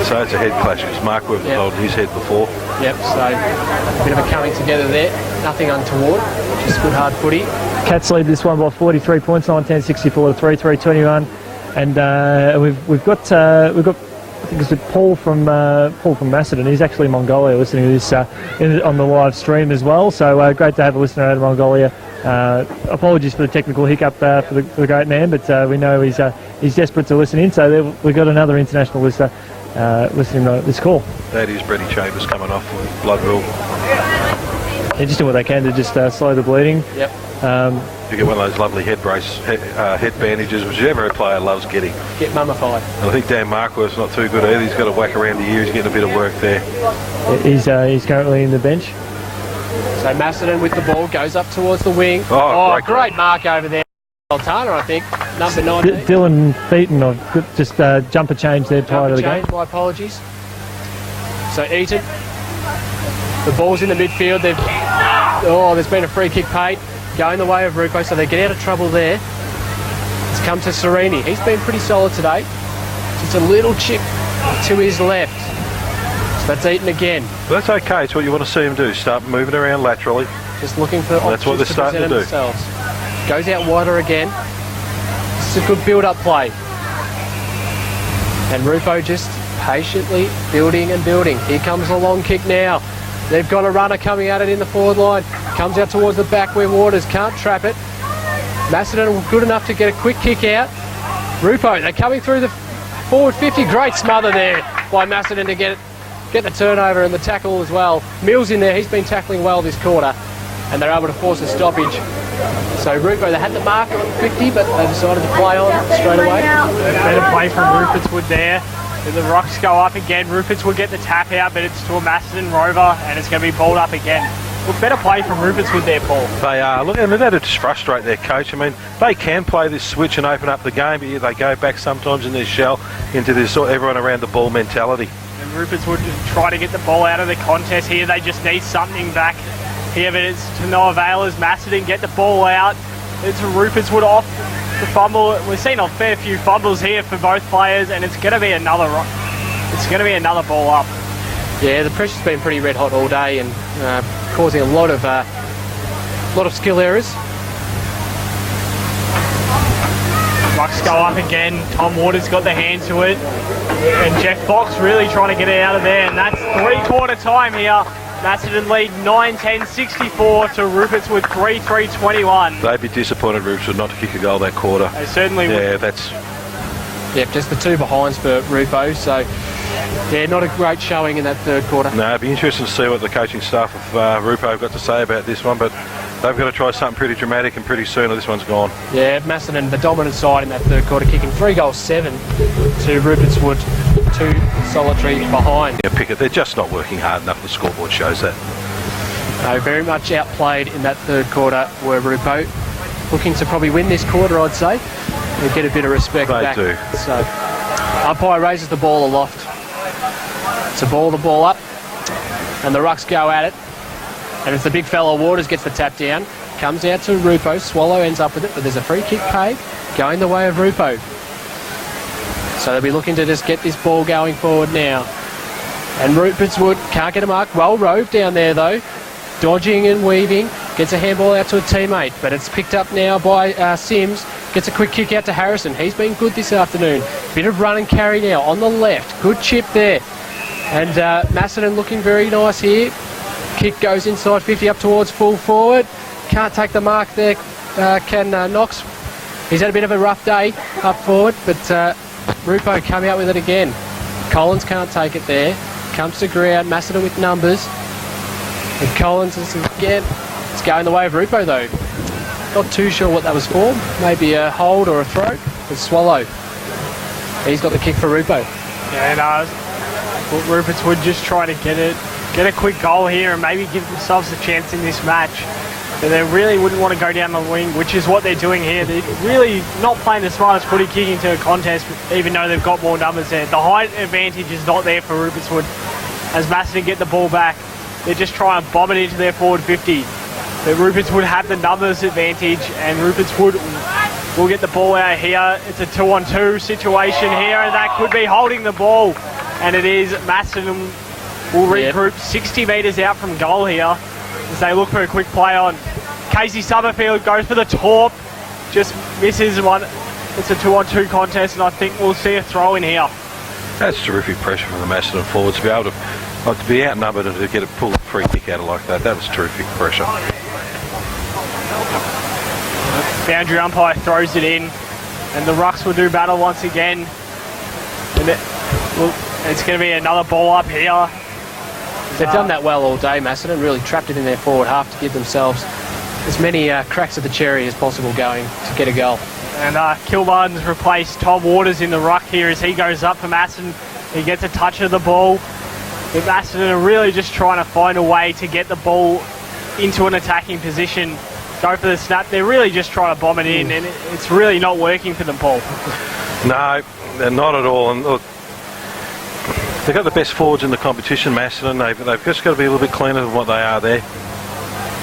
Speaker 2: So it's a head clash because Mark Worth was holding his head before.
Speaker 9: Yep, so a bit of a coming together there. Nothing untoward, just good hard footy.
Speaker 10: Cats lead this one by 43 points, 9-10-64 to 3-3-21, and we've got I think it's Paul from Macedon. He's actually in Mongolia listening to this on the live stream as well. So great to have a listener out of Mongolia. Apologies for the technical hiccup for the great man, but we know he's desperate to listen in. So we've got another international listener listening to this call.
Speaker 2: That is Brady Chambers coming off with blood rule.
Speaker 10: They're just doing what they can to just slow the bleeding.
Speaker 9: Yep.
Speaker 2: You get one of those lovely head bandages, which every player loves getting.
Speaker 9: Get mummified.
Speaker 2: And I think Dan Markworth's not too good either. He's got a whack around the ear. He's getting a bit of work there.
Speaker 10: He's currently in the bench.
Speaker 9: So Macedon with the ball goes up towards the wing.
Speaker 2: Oh,
Speaker 9: great mark over there. Altana, I think, number 19.
Speaker 10: Dylan Beaton, I've just jumper change there prior to the game.
Speaker 9: My apologies. So Eaton, the ball's in the midfield. There's been a free kick paid, going the way of Rupo, so they get out of trouble there. It's come to Serini. He's been pretty solid today. Just a little chip to his left. So that's Eaton again.
Speaker 2: Well, that's okay. It's what you want to see him do. Start moving around laterally.
Speaker 9: Just looking for options.
Speaker 2: That's what they're starting to do.
Speaker 9: Themselves. Goes out wider again. This is a good build-up play. And Rupo just patiently building and building. Here comes the long kick now. They've got a runner coming at it in the forward line. Comes out towards the back where Waters can't trap it. Macedon were good enough to get a quick kick out. Rupo, they're coming through the forward 50. Great smother there by Macedon to get the turnover and the tackle as well. Mills in there. He's been tackling well this quarter. And they're able to force a stoppage. So Rupo, they had the mark on 50, but they decided to play on straight away.
Speaker 10: Better play from Rupertswood there. The rocks go up again. Rupertswood get the tap out, but it's to a Macedon rover, and it's going to be balled up again. Look, better play from Rupertswood there, Paul.
Speaker 2: They are. Look, and that'll just frustrate their coach. I mean, they can play this switch and open up the game, but they go back sometimes in their shell into this sort of everyone around the ball mentality.
Speaker 10: And Rupertswood just try to get the ball out of the contest here. They just need something back here, but it's to no avail as Macedon get the ball out. It's Rupertswood off the fumble. We've seen a fair few fumbles here for both players, and it's going to be another ball up.
Speaker 9: Yeah, the pressure's been pretty red hot all day and causing a lot of skill errors.
Speaker 10: Bucks go up again. Tom Waters got the hand to it, and Jeff Fox really trying to get it out of there, and that's 3/4 time here. Macedon lead 9-10-64 to Rupertswood 3-3-21.
Speaker 2: They'd be disappointed, Rupertswood, not to kick a goal that quarter.
Speaker 10: They certainly would.
Speaker 2: Yeah, that's...
Speaker 9: Yep, just the 2 behinds for Rupo, so yeah, not a great showing in that third quarter.
Speaker 2: No, it'd be interesting to see what the coaching staff of Rupo have got to say about this one, but they've got to try something pretty dramatic and pretty soon or this one's gone.
Speaker 9: Yeah, Macedon, the dominant side in that third quarter, kicking 3 goals 7 to Rupertswood, 2 solitary behind.
Speaker 2: Yeah, Pickett, they're just not working hard enough. The scoreboard shows that.
Speaker 9: No, very much outplayed in that third quarter were Rupo. Looking to probably win this quarter, I'd say, and get a bit of respect back.
Speaker 2: They do.
Speaker 9: So, umpire raises the ball aloft to ball the ball up, and the Rucks go at it. And it's the big fella Waters gets the tap down, comes out to Rupo, Swallow ends up with it, but there's a free kick paid going the way of Rupo. So they'll be looking to just get this ball going forward now. And Rupertswood can't get a mark. Well roved down there though, dodging and weaving, gets a handball out to a teammate, but it's picked up now by Sims, gets a quick kick out to Harrison. He's been good this afternoon. Bit of run and carry now on the left, good chip there. And Macedon looking very nice here. Kick goes inside 50 up towards full forward. Can't take the mark there, can Knox. He's had a bit of a rough day up forward, but Rupo come out with it again. Collins can't take it there. Comes to ground, Macedon with numbers. And Collins is again, it's going the way of Rupo though. Not too sure what that was for. Maybe a hold or a throw. It's Swallow. He's got the kick for Rupo.
Speaker 10: Yeah, and Rupertswood just trying to get a quick goal here and maybe give themselves a chance in this match. But they really wouldn't want to go down the wing, which is what they're doing here. They're really not playing the smartest footy, kicking to a contest, even though they've got more numbers there. The height advantage is not there for Rupertswood. As Macedon get the ball back, they're just trying to bomb it into their forward 50. But Rupertswood have the numbers advantage, and Rupertswood will get the ball out here. It's a 2-on-2 situation here, and that could be holding the ball. And it is. Macedon will regroup 60 metres out from goal here as they look for a quick play on. Casey Summerfield goes for the torp, just misses one. It's a 2-on-2 contest, and I think we'll see a throw in here.
Speaker 2: That's terrific pressure from the Macedon forwards to be able to be outnumbered and to get a pull free kick out of like that. That was terrific pressure.
Speaker 10: Boundary umpire throws it in, and the Rucks will do battle once again. And it's going to be another ball up here.
Speaker 9: They've done that well all day, Macedon. Really trapped it in their forward half to give themselves as many cracks of the cherry as possible going to get a goal.
Speaker 10: And Kilmartin's replaced Tom Waters in the ruck here as he goes up for Macedon. He gets a touch of the ball. But Macedon are really just trying to find a way to get the ball into an attacking position. Go for the snap. They're really just trying to bomb it in, and it's really not working for them, Paul.
Speaker 2: No, they're not at all. And look, they've got the best forwards in the competition, Macedon. They've just got to be a little bit cleaner than what they are there.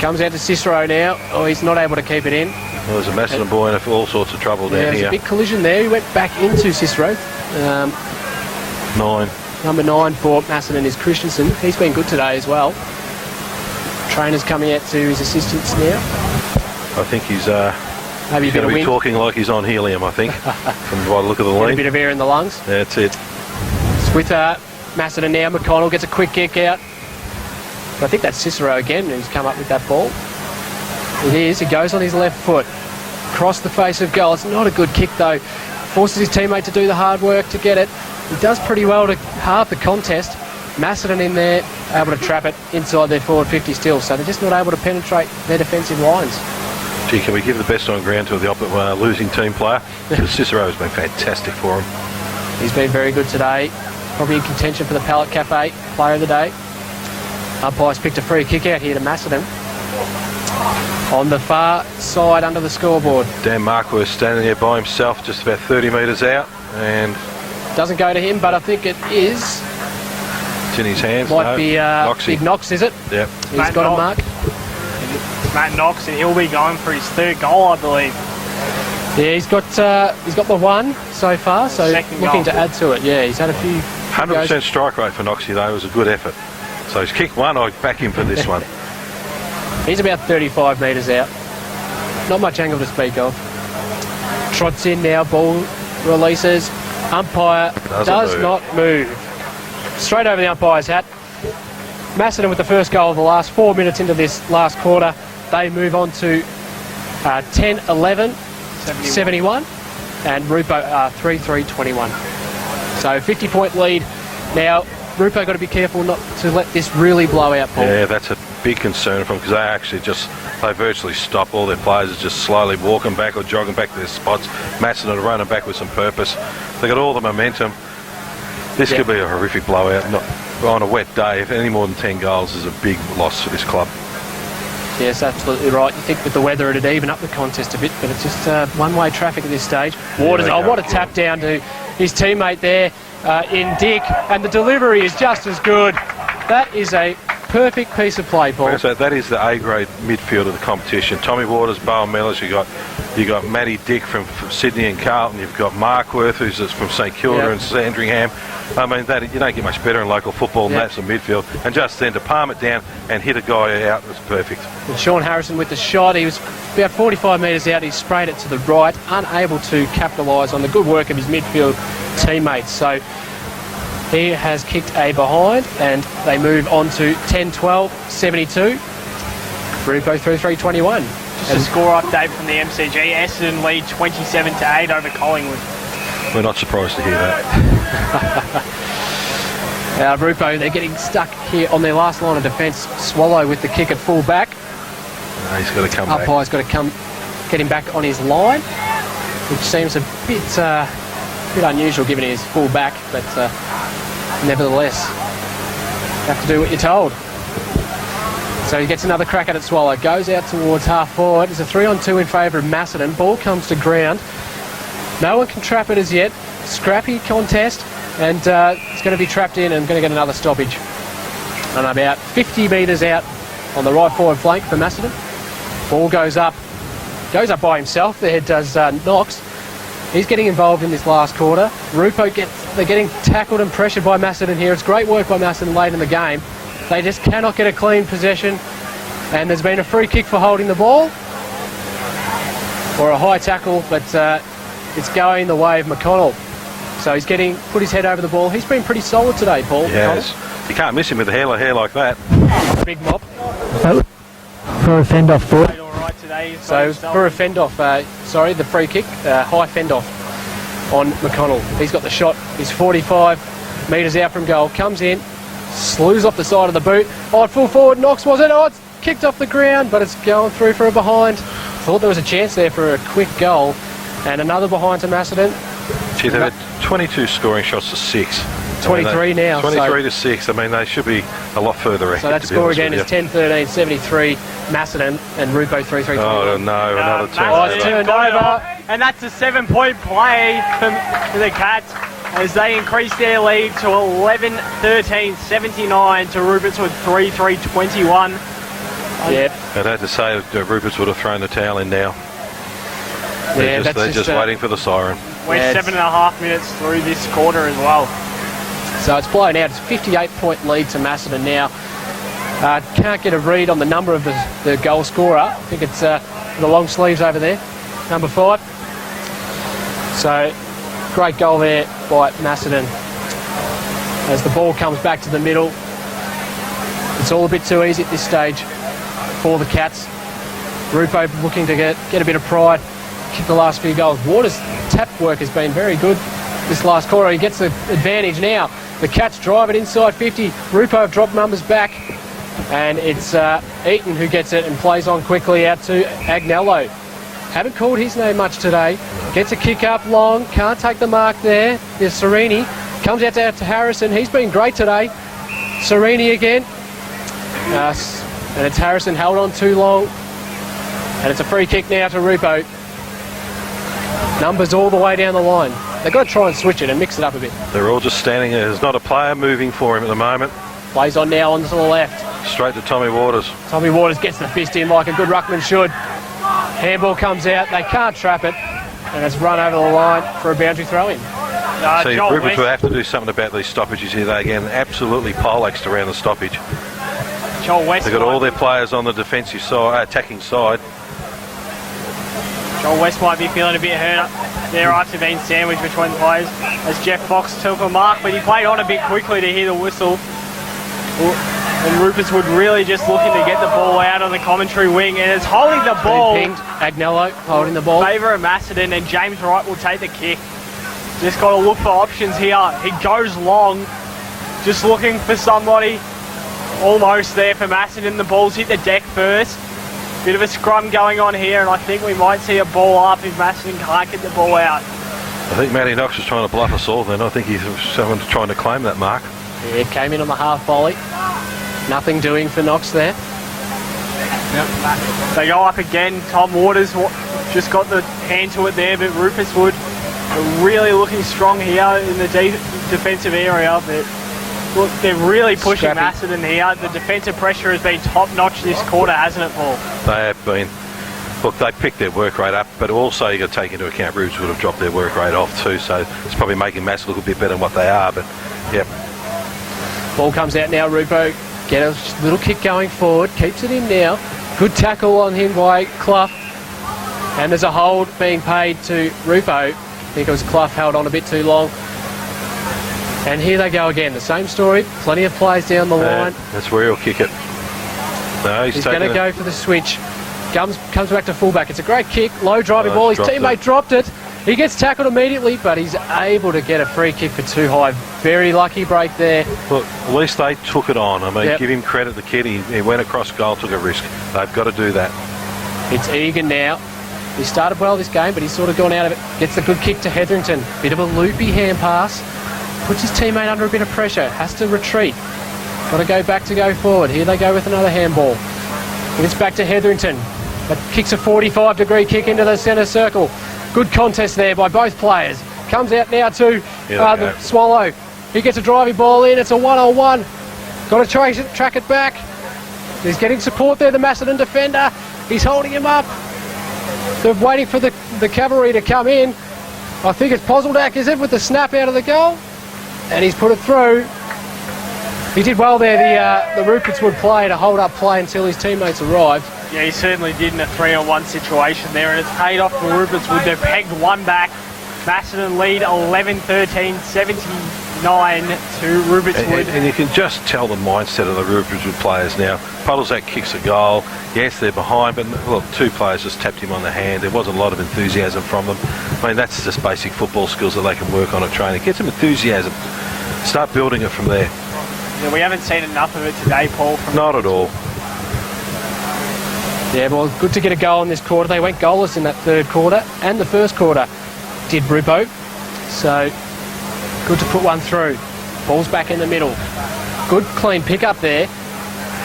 Speaker 9: Comes out to Cicero now. Oh, he's not able to keep it in.
Speaker 2: Well, there's a Macedon boy in all sorts of trouble down
Speaker 9: there's
Speaker 2: here.
Speaker 9: A big collision there. He went back into Cicero.
Speaker 2: 9.
Speaker 9: Number 9 for Macedon is Christensen. He's been good today as well. Trainer's coming out to his assistants now.
Speaker 2: I think he's
Speaker 9: maybe
Speaker 2: going to be talking like he's on helium, I think, from by the look of the lead.
Speaker 9: A bit of air in the lungs.
Speaker 2: Yeah, that's it.
Speaker 9: It's with Macedon now. McConnell gets a quick kick out. But I think that's Cicero again who's come up with that ball. It is. He goes on his left foot. Across the face of goal. It's not a good kick though. Forces his teammate to do the hard work to get it. He does pretty well to halve the contest. Macedon in there, able to trap it inside their forward 50 still. So they're just not able to penetrate their defensive lines.
Speaker 2: Gee, can we give the best on ground to the losing team player? Because Cicero's been fantastic for him.
Speaker 9: He's been very good today. Probably in contention for the Pallet Cafe Player of the Day. Umpires picked a free kick out here to Macedon. On the far side under the scoreboard.
Speaker 2: Dan Marquardt standing there by himself, just about 30 metres out, and
Speaker 9: doesn't go to him, but I think it is.
Speaker 2: It's in his hands.
Speaker 9: Might be Big Knox, is it?
Speaker 2: Yep.
Speaker 9: He's got a mark.
Speaker 10: Matt Knox, and he'll be going for his 3rd goal, I believe.
Speaker 9: Yeah, he's got the 1 so far, so looking to add to it. Yeah, he's had a few.
Speaker 2: 100% strike rate for Knoxie though. It was a good effort. So he's kicked 1. I'd back him for this one.
Speaker 9: He's about 35 metres out. Not much angle to speak of. Trots in now, ball releases. Umpire does not move. Straight over the umpire's hat. Macedon with the first goal of the last 4 minutes into this last quarter. They move on to 10-11, 71, and Rupo 3-3-21. So 50-point lead. Now, Rupo got to be careful not to let this really blow out, Paul.
Speaker 2: Yeah, that's a big concern for them, because they virtually stop. All their players are just slowly walking back or jogging back to their spots. Macedon are running back with some purpose. They got all the momentum. This could be a horrific blowout. Not on a wet day. If any more than 10 goals is a big loss for this club.
Speaker 9: Yes, absolutely right. You think with the weather it'd even up the contest a bit, but it's just one-way traffic at this stage. Waters, what a tap down to his teammate there in Dick, and the delivery is just as good. That is a perfect piece of play, Paul.
Speaker 2: So that is the A-grade midfield of the competition. Tommy Waters, Bowen Mellors, you got Matty Dick from Sydney and Carlton. You've got Marquardt, who's from St Kilda and Sandringham. I mean, you don't get much better in local football than that's the midfield. And just then to palm it down and hit a guy out was perfect.
Speaker 9: And Sean Harrison with the shot. He was about 45 metres out. He sprayed it to the right, unable to capitalise on the good work of his midfield teammates. So he has kicked a behind, and they move on to 10-12, 72. Rupo 3-3-21.
Speaker 10: Just a score update from the MCG. Essendon lead 27-8 over Collingwood.
Speaker 2: We're not surprised to hear that.
Speaker 9: Rupo, they're getting stuck here on their last line of defence. Swallow with the kick at full back.
Speaker 2: He's got to come back.
Speaker 9: Umpire's got to come get him back on his line, which seems a bit unusual given his full back, but nevertheless, you have to do what you're told. So he gets another crack at it, Swallow. Goes out towards half forward. It's a 3-on-2 in favour of Macedon. Ball comes to ground. No one can trap it as yet. Scrappy contest, and it's going to be trapped in and going to get another stoppage. And about 50 metres out on the right forward flank for Macedon. Ball goes up by himself. There does Knox. He's getting involved in this last quarter. Rupo they're getting tackled and pressured by Macedon here. It's great work by Macedon late in the game. They just cannot get a clean possession, and there's been a free kick for holding the ball, or a high tackle, but it's going the way of McConnell. So he's put his head over the ball. He's been pretty solid today, Paul.
Speaker 2: Yes, you can't miss him with a hair like that.
Speaker 9: Big mop.
Speaker 10: For a fend-off, boy.
Speaker 9: So for a fend-off, the free kick, high fend-off on McConnell. He's got the shot. He's 45 metres out from goal. Comes in, slews off the side of the boot. Oh, full forward, Knox was it? Oh, it's kicked off the ground, but it's going through for a behind. Thought there was a chance there for a quick goal. And another behind to Macedon.
Speaker 2: Gee, they've had 22 scoring shots to 6.
Speaker 9: 23 now.
Speaker 2: 23 to 6. I mean, they should be a lot further ahead.
Speaker 9: So that score again is 10-13, 73, Macedon, and Rupo 3-3.
Speaker 2: Oh, no, another turn.
Speaker 9: Oh, it's turned over.
Speaker 10: And that's a 7-point play for the Cats as they increase their lead to 11-13, 79 to Rupertswood 3-3-21.
Speaker 9: Yep.
Speaker 2: I'd have to say Ruperts would have thrown the towel in now.
Speaker 9: Yeah,
Speaker 2: they're just waiting for the siren.
Speaker 10: We're 7.5 minutes through this quarter as well.
Speaker 9: So it's blown out. It's a 58-point lead to Macedon now. Can't get a read on the number of the goal scorer. I think it's the long sleeves over there, number 5. So great goal there by Macedon. As the ball comes back to the middle, it's all a bit too easy at this stage for the Cats. Rupo looking to get a bit of pride, kick the last few goals. Waters' tap work has been very good this last quarter. He gets the advantage now. The Cats drive it inside 50. Rupo have dropped numbers back. And it's Eaton who gets it and plays on quickly out to Agnello. Haven't called his name much today. Gets a kick up long, can't take the mark there. There's Serini. Comes out to Harrison. He's been great today. Serini again. And it's Harrison held on too long. And it's a free kick now to Rupo. Numbers all the way down the line. They've got to try and switch it and mix it up a bit.
Speaker 2: They're all just standing there. There's not a player moving for him at the moment.
Speaker 9: Plays on now onto the left.
Speaker 2: Straight to Tommy Waters.
Speaker 9: Tommy Waters gets the fist in like a good ruckman should. Handball comes out. They can't trap it. And it's run over the line for a boundary throw-in.
Speaker 2: See, Ruperts will have to do something about these stoppages here. They again absolutely poleaxed around the stoppage.
Speaker 10: Joel West.
Speaker 2: They've got all their players on the defensive side, attacking side.
Speaker 10: Joel West might be feeling a bit hurt there after being sandwiched between the players as Jeff Fox took a mark, but he played on a bit quickly to hear the whistle. And Rupertswood really just looking to get the ball out on the commentary wing, and it's holding the ball.
Speaker 9: Agnello holding the ball.
Speaker 10: Favour of Macedon, and James Wright will take the kick. Just got to look for options here. He goes long, just looking for somebody. Almost there for Macedon. The ball's hit the deck first. Bit of a scrum going on here, and I think we might see a ball up if Macedon can't get the ball out.
Speaker 2: I think Matty Knox was trying to bluff us all then. I think he's someone trying to claim that mark.
Speaker 9: Yeah, it came in on the half volley. Nothing doing for Knox there.
Speaker 10: Yep. They go up again. Tom Waters just got the hand to it there, but Rupertswood are really looking strong here in the defensive area. But look, they're really pushing Macedon here. The defensive pressure has been top-notch this quarter, hasn't it, Paul?
Speaker 2: They have been. Look, they picked their work rate up, but also you've got to take into account Rubes would have dropped their work rate off too, so it's probably making Mass look a bit better than what they are, but yep.
Speaker 9: Ball comes out now, Rupo. Get a little kick going forward, keeps it in now. Good tackle on him by Clough. And there's a hold being paid to Rupo. I think it was Clough held on a bit too long. And here they go again, the same story. Plenty of players down the line.
Speaker 2: That's where he'll kick it. No, he's
Speaker 9: going to go for the switch. Comes back to fullback. It's a great kick, low driving ball. His teammate dropped it. He gets tackled immediately, but he's able to get a free kick for too high. Very lucky break there.
Speaker 2: Look, at least they took it on. I mean, give him credit, the kid. He went across goal, took a risk. They've got to do that.
Speaker 9: It's Egan now. He started well this game, but he's sort of gone out of it. Gets the good kick to Hetherington. Bit of a loopy hand pass. Puts his teammate under a bit of pressure. Has to retreat. Got to go back to go forward. Here they go with another handball. It's back to Hetherington. But kicks a 45-degree kick into the centre circle. Good contest there by both players. Comes out now to the Swallow. He gets a driving ball in. It's a one-on-one. Got to track it back. He's getting support there, the Macedon defender. He's holding him up. They're waiting for the cavalry to come in. I think it's Pozzeldak, is it, with the snap out of the goal? And he's put it through. He did well there, the Rupertswood play, to hold up play until his teammates arrived.
Speaker 10: Yeah, he certainly did in a 3-on-1 situation there, and it's paid off for Rupertswood. They've pegged one back. Macedon lead 11-13, 79 to Rupertswood.
Speaker 2: And you can just tell the mindset of the Rupertswood players now. Puddlesat kicks a goal. Yes, they're behind, but look, two players just tapped him on the hand. There wasn't a lot of enthusiasm from them. I mean, that's just basic football skills that they can work on at training. Get some enthusiasm. Start building it from there.
Speaker 10: Yeah, we haven't seen enough of it today, Paul.
Speaker 2: Not at all.
Speaker 9: Yeah, well, good to get a goal in this quarter. They went goalless in that third quarter and the first quarter. Did Rupo. So, good to put one through. Ball's back in the middle. Good clean pick up there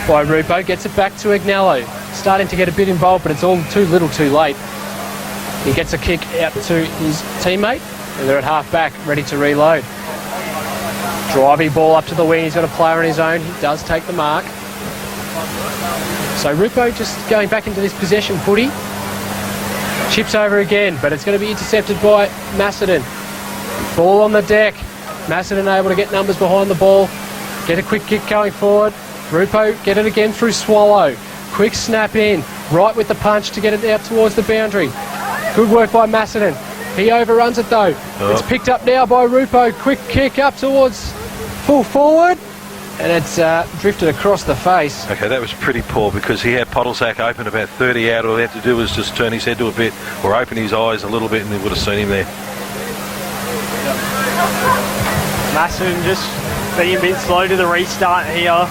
Speaker 9: by Rupo. Gets it back to Agnello. Starting to get a bit involved, but it's all too little too late. He gets a kick out to his teammate, and they're at half back, ready to reload. Driving ball up to the wing. He's got a player on his own. He does take the mark. So Rupo just going back into this possession footy. Chips over again, but it's going to be intercepted by Macedon. Ball on the deck. Macedon able to get numbers behind the ball. Get a quick kick going forward. Rupo get it again through Swallow. Quick snap in. Right with the punch to get it out towards the boundary. Good work by Macedon. He overruns it though. It's picked up now by Rupo. Quick kick up towards full forward. And it's drifted across the face.
Speaker 2: Okay, that was pretty poor because he had Podolzak open about 30 out. All he had to do was just turn his head to a bit or open his eyes a little bit and they would have seen him there.
Speaker 10: Macedon just being a bit slow to the restart here.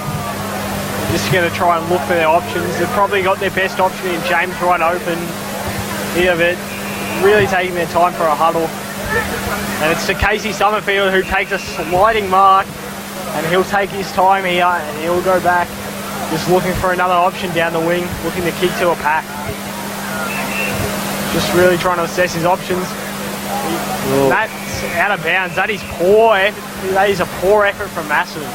Speaker 10: just going to try and look for their options. They've probably got their best option in James right open here, but really taking their time for a huddle. And it's to Casey Summerfield, who takes a sliding mark, and he'll take his time here and he'll go back, just looking for another option down the wing, looking to kick to a pack. Just really trying to assess his options. That's out of bounds. That is poor. That is a poor effort from Macedon.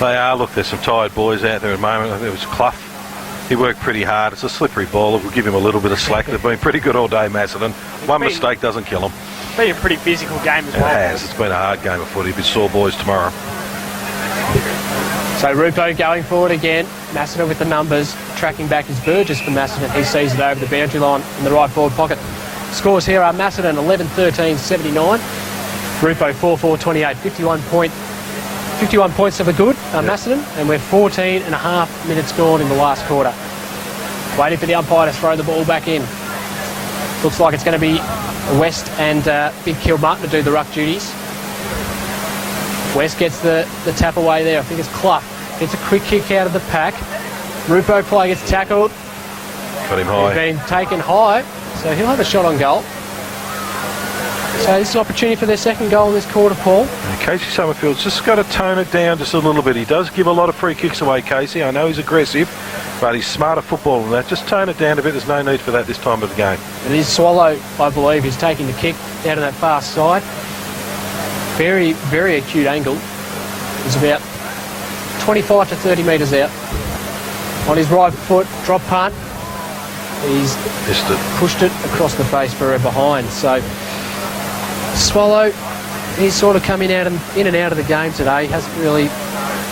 Speaker 2: They are. Look, there's some tired boys out there at the moment. It was Clough. He worked pretty hard. It's a slippery ball. We'll give him a little bit of slack. They've been pretty good all day, Macedon. One mistake doesn't kill them.
Speaker 10: It's been a pretty physical game as well.
Speaker 2: It has. It's been a hard game of footy. Be sore boys tomorrow.
Speaker 9: So Rupo going forward again. Macedon with the numbers. Tracking back is Burgess for Macedon. He sees it over the boundary line in the right forward pocket. Scores here are Macedon 11-13-79. Rupo 4-4-28. 51 points for the good, Macedon, and we're 14 and a half minutes gone in the last quarter. Waiting for the umpire to throw the ball back in. Looks like it's going to be West and Big Kilmartin to do the ruck duties. West gets the tap away there. I think it's Clough. Gets a quick kick out of the pack. Rupo play gets tackled.
Speaker 2: Got him high.
Speaker 9: He's been taken high, so he'll have a shot on goal. So this is an opportunity for their second goal in this quarter, Paul.
Speaker 2: And Casey Summerfield's just got to tone it down just a little bit. He does give a lot of free kicks away, Casey. I know he's aggressive, but he's smarter football than that. Just tone it down a bit. There's no need for that this time of the game.
Speaker 9: It is Swallow, I believe, who's taking the kick out of that far side. Very, very acute angle. He's about 25 to 30 metres out. On his right foot, drop punt. He's pushed it across the face for a behind. So Swallow, he's sort of coming out and in and out of the game today. He hasn't really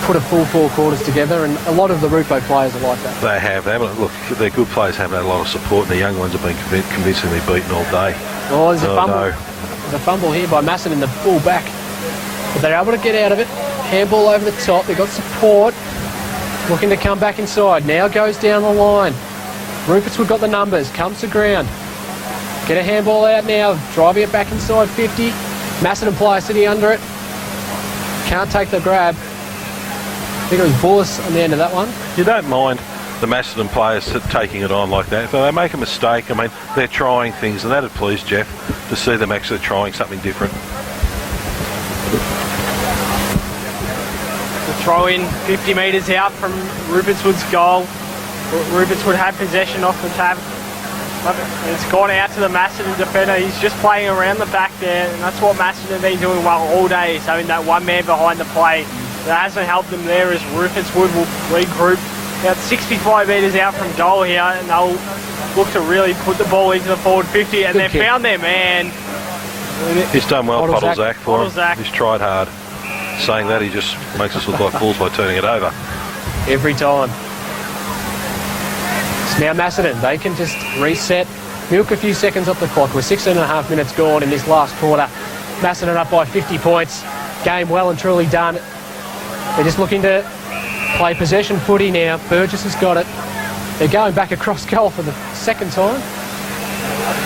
Speaker 9: put a full 4 quarters together, and a lot of the Rupo players are like that.
Speaker 2: They have. Look, their good players haven't had a lot of support, and the young ones have been convincingly beaten all day.
Speaker 9: Oh, there's a fumble. No. There's a fumble here by Macedon, the full back. But they're able to get out of it. Handball over the top. They've got support. Looking to come back inside. Now goes down the line. Rupertswood got the numbers. Comes to ground. Get a handball out now. Driving it back inside 50. Macedon player sitting under it. Can't take the grab. I think it was Bullis on the end of that one.
Speaker 2: You don't mind the Macedon players taking it on like that. If they make a mistake, I mean, they're trying things, and that'd please Jeff to see them actually trying something different.
Speaker 10: The throw in 50 metres out from Rupertswood's goal. Rupertswood had possession off the tap. It's gone out to the Macedon defender. He's just playing around the back there, and that's what Macedon have been doing well all day, is having that one man behind the play. That hasn't helped them there, as Rupertswood will regroup about 65 metres out from goal here, and they'll look to really put the ball into the forward 50, and they've found their man.
Speaker 2: He's done well, Pottlezak, for him.
Speaker 10: Pottlezak.
Speaker 2: He's tried hard. Saying that, he just makes us look like fools by turning it over.
Speaker 9: Every time. It's now Macedon. They can just reset, milk a few seconds off the clock. We're 16 and a half minutes gone in this last quarter. Macedon up by 50 points. Game well and truly done. They're just looking to play possession footy now. Burgess has got it. They're going back across goal for the second time.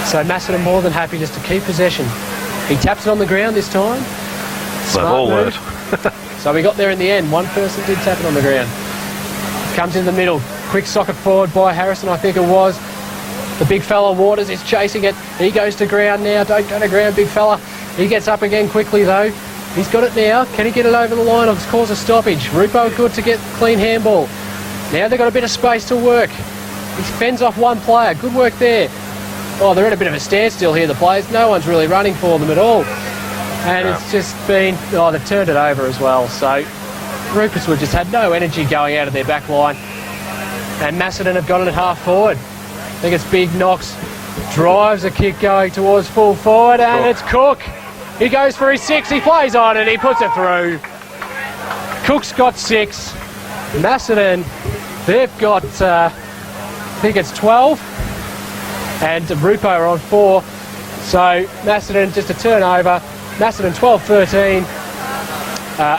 Speaker 9: So Macedon more than happy just to keep possession. He taps it on the ground this time.
Speaker 2: They've all learned.
Speaker 9: So we got there in the end. One person did tap it on the ground. Comes in the middle. Quick socket forward by Harrison, I think it was. The big fella Waters is chasing it. He goes to ground now. Don't go to ground, big fella. He gets up again quickly though. He's got it now. Can he get it over the line or cause a stoppage? Rupo good to get clean handball. Now they've got a bit of space to work. He fends off one player. Good work there. Oh, they're at a bit of a standstill here, the players. No one's really running for them at all. And it's just been... Oh, they've turned it over as well. So Rupertswood just had no energy going out of their back line. And Macedon have got it at half forward. I think it's Big Knox. Drives a kick going towards full forward, and it's Cook. He goes for his 6. He plays on it. He puts it through. Cook's got 6. Macedon, they've got, I think it's 12. And Rupo are on 4. So Macedon just a turnover. Macedon 12-13,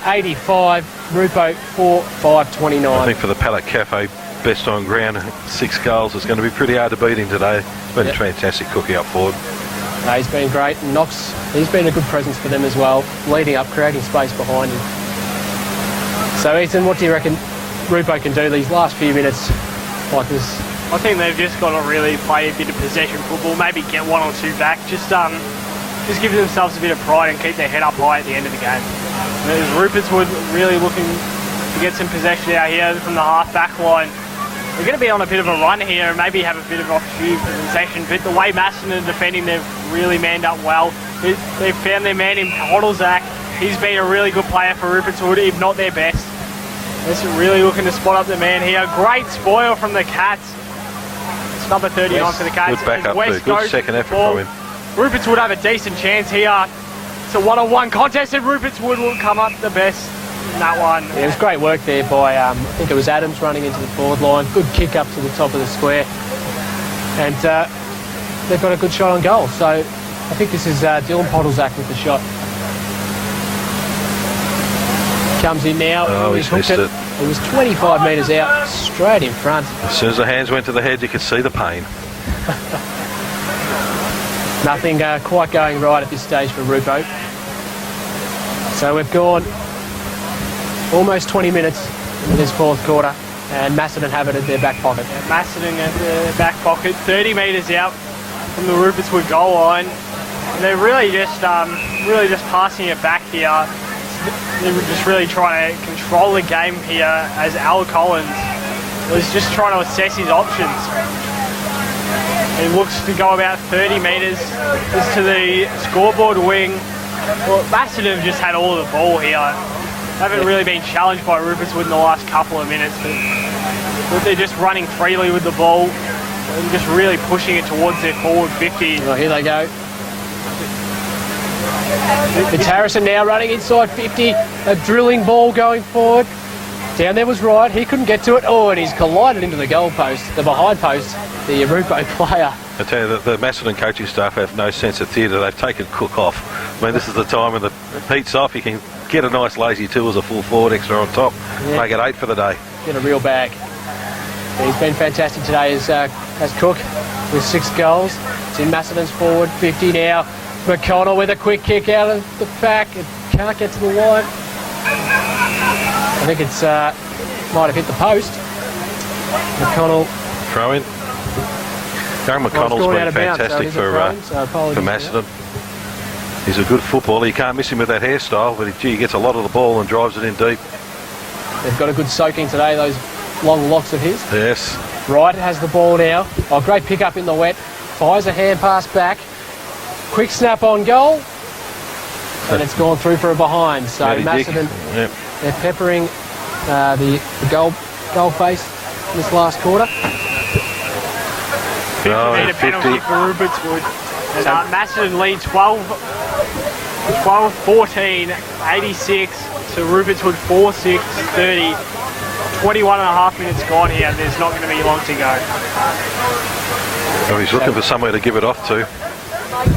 Speaker 9: 85. Rupo 4-5-29.
Speaker 2: I think for the Pallet Cafe, best on ground, 6 goals. It's going to be pretty hard to beat him today. It's been a fantastic cookie up forward.
Speaker 9: He's been great. And Knox, he's been a good presence for them as well, leading up, creating space behind him. So Ethan, what do you reckon? Rupo can do these last few minutes like this.
Speaker 10: I think they've just got to really play a bit of possession football, maybe get 1 or 2 back, just give themselves a bit of pride and keep their head up high at the end of the game. There's Rupertswood really looking to get some possession out here from the half-back line. They're going to be on a bit of a run here and maybe have a bit of opportunity for possession, but the way Macedon are defending, they've really manned up well. They've found their man in Podolzak. He's been a really good player for Rupertswood, if not their best. They're really looking to spot up the man here. Great spoil from the Cats. It's number 39 for the Cats.
Speaker 2: Good backup too. Good second effort from him.
Speaker 10: Rupertswood have a decent chance here. It's a one-on-one contest and Rupertswood will come up the best in that one.
Speaker 9: Yeah, it was great work there by, I think it was Adams running into the forward line. Good kick up to the top of the square. And they've got a good shot on goal. So I think this is Dylan Podolzak with the shot. Comes in now.
Speaker 2: Oh, he's missed it.
Speaker 9: It was 25 metres out, straight in front.
Speaker 2: As soon as the hands went to the head, you could see the pain.
Speaker 9: Nothing quite going right at this stage for Rupo. So we've gone almost 20 minutes into this fourth quarter, and Macedon have it at their back pocket.
Speaker 10: Yeah, Macedon at their back pocket, 30 metres out from the Rupertswood goal line. And they're really just passing it back here. They were just really trying to control the game here as Al Collins was just trying to assess his options. He looks to go about 30 metres just to the scoreboard wing. Well, Macedon have just had all of the ball here. They haven't really been challenged by Rupertswood in the last couple of minutes, but they're just running freely with the ball and just really pushing it towards their forward 50.
Speaker 9: Well, here they go. It's Harrison now running inside 50, a drilling ball going forward. Down there was Wright, he couldn't get to it. Oh, and he's collided into the goal post, the behind post, the Rupo player.
Speaker 2: I tell you, the Macedon coaching staff have no sense of theatre. They've taken Cook off. I mean, this is the time when the heat's off, you can get a nice lazy 2 as a full forward extra on top, make it 8 for the day.
Speaker 9: Get a real bag. He's been fantastic today as Cook with 6 goals. It's in Macedon's forward 50 now. McConnell with a quick kick out of the back. It can't get to the line. I think it's might have hit the post. McConnell.
Speaker 2: Throw in. Darren McConnell's been fantastic for Macedon. He's a good footballer. You can't miss him with that hairstyle, but he gets a lot of the ball and drives it in deep.
Speaker 9: They've got a good soaking today, those long locks of his.
Speaker 2: Yes.
Speaker 9: Wright has the ball now. Oh, great pick up in the wet. Fires a hand pass back. Quick snap on goal. And it's gone through for a behind. So Macedon, they're peppering the goal face in this last quarter.
Speaker 10: 50-metre penalty for Rupertswood. And Macedon lead 12-14, 86 to Rupertswood 4-6, 30. 21 and a half minutes gone here. There's not going to be long to go.
Speaker 2: So he's looking for somewhere to give it off to.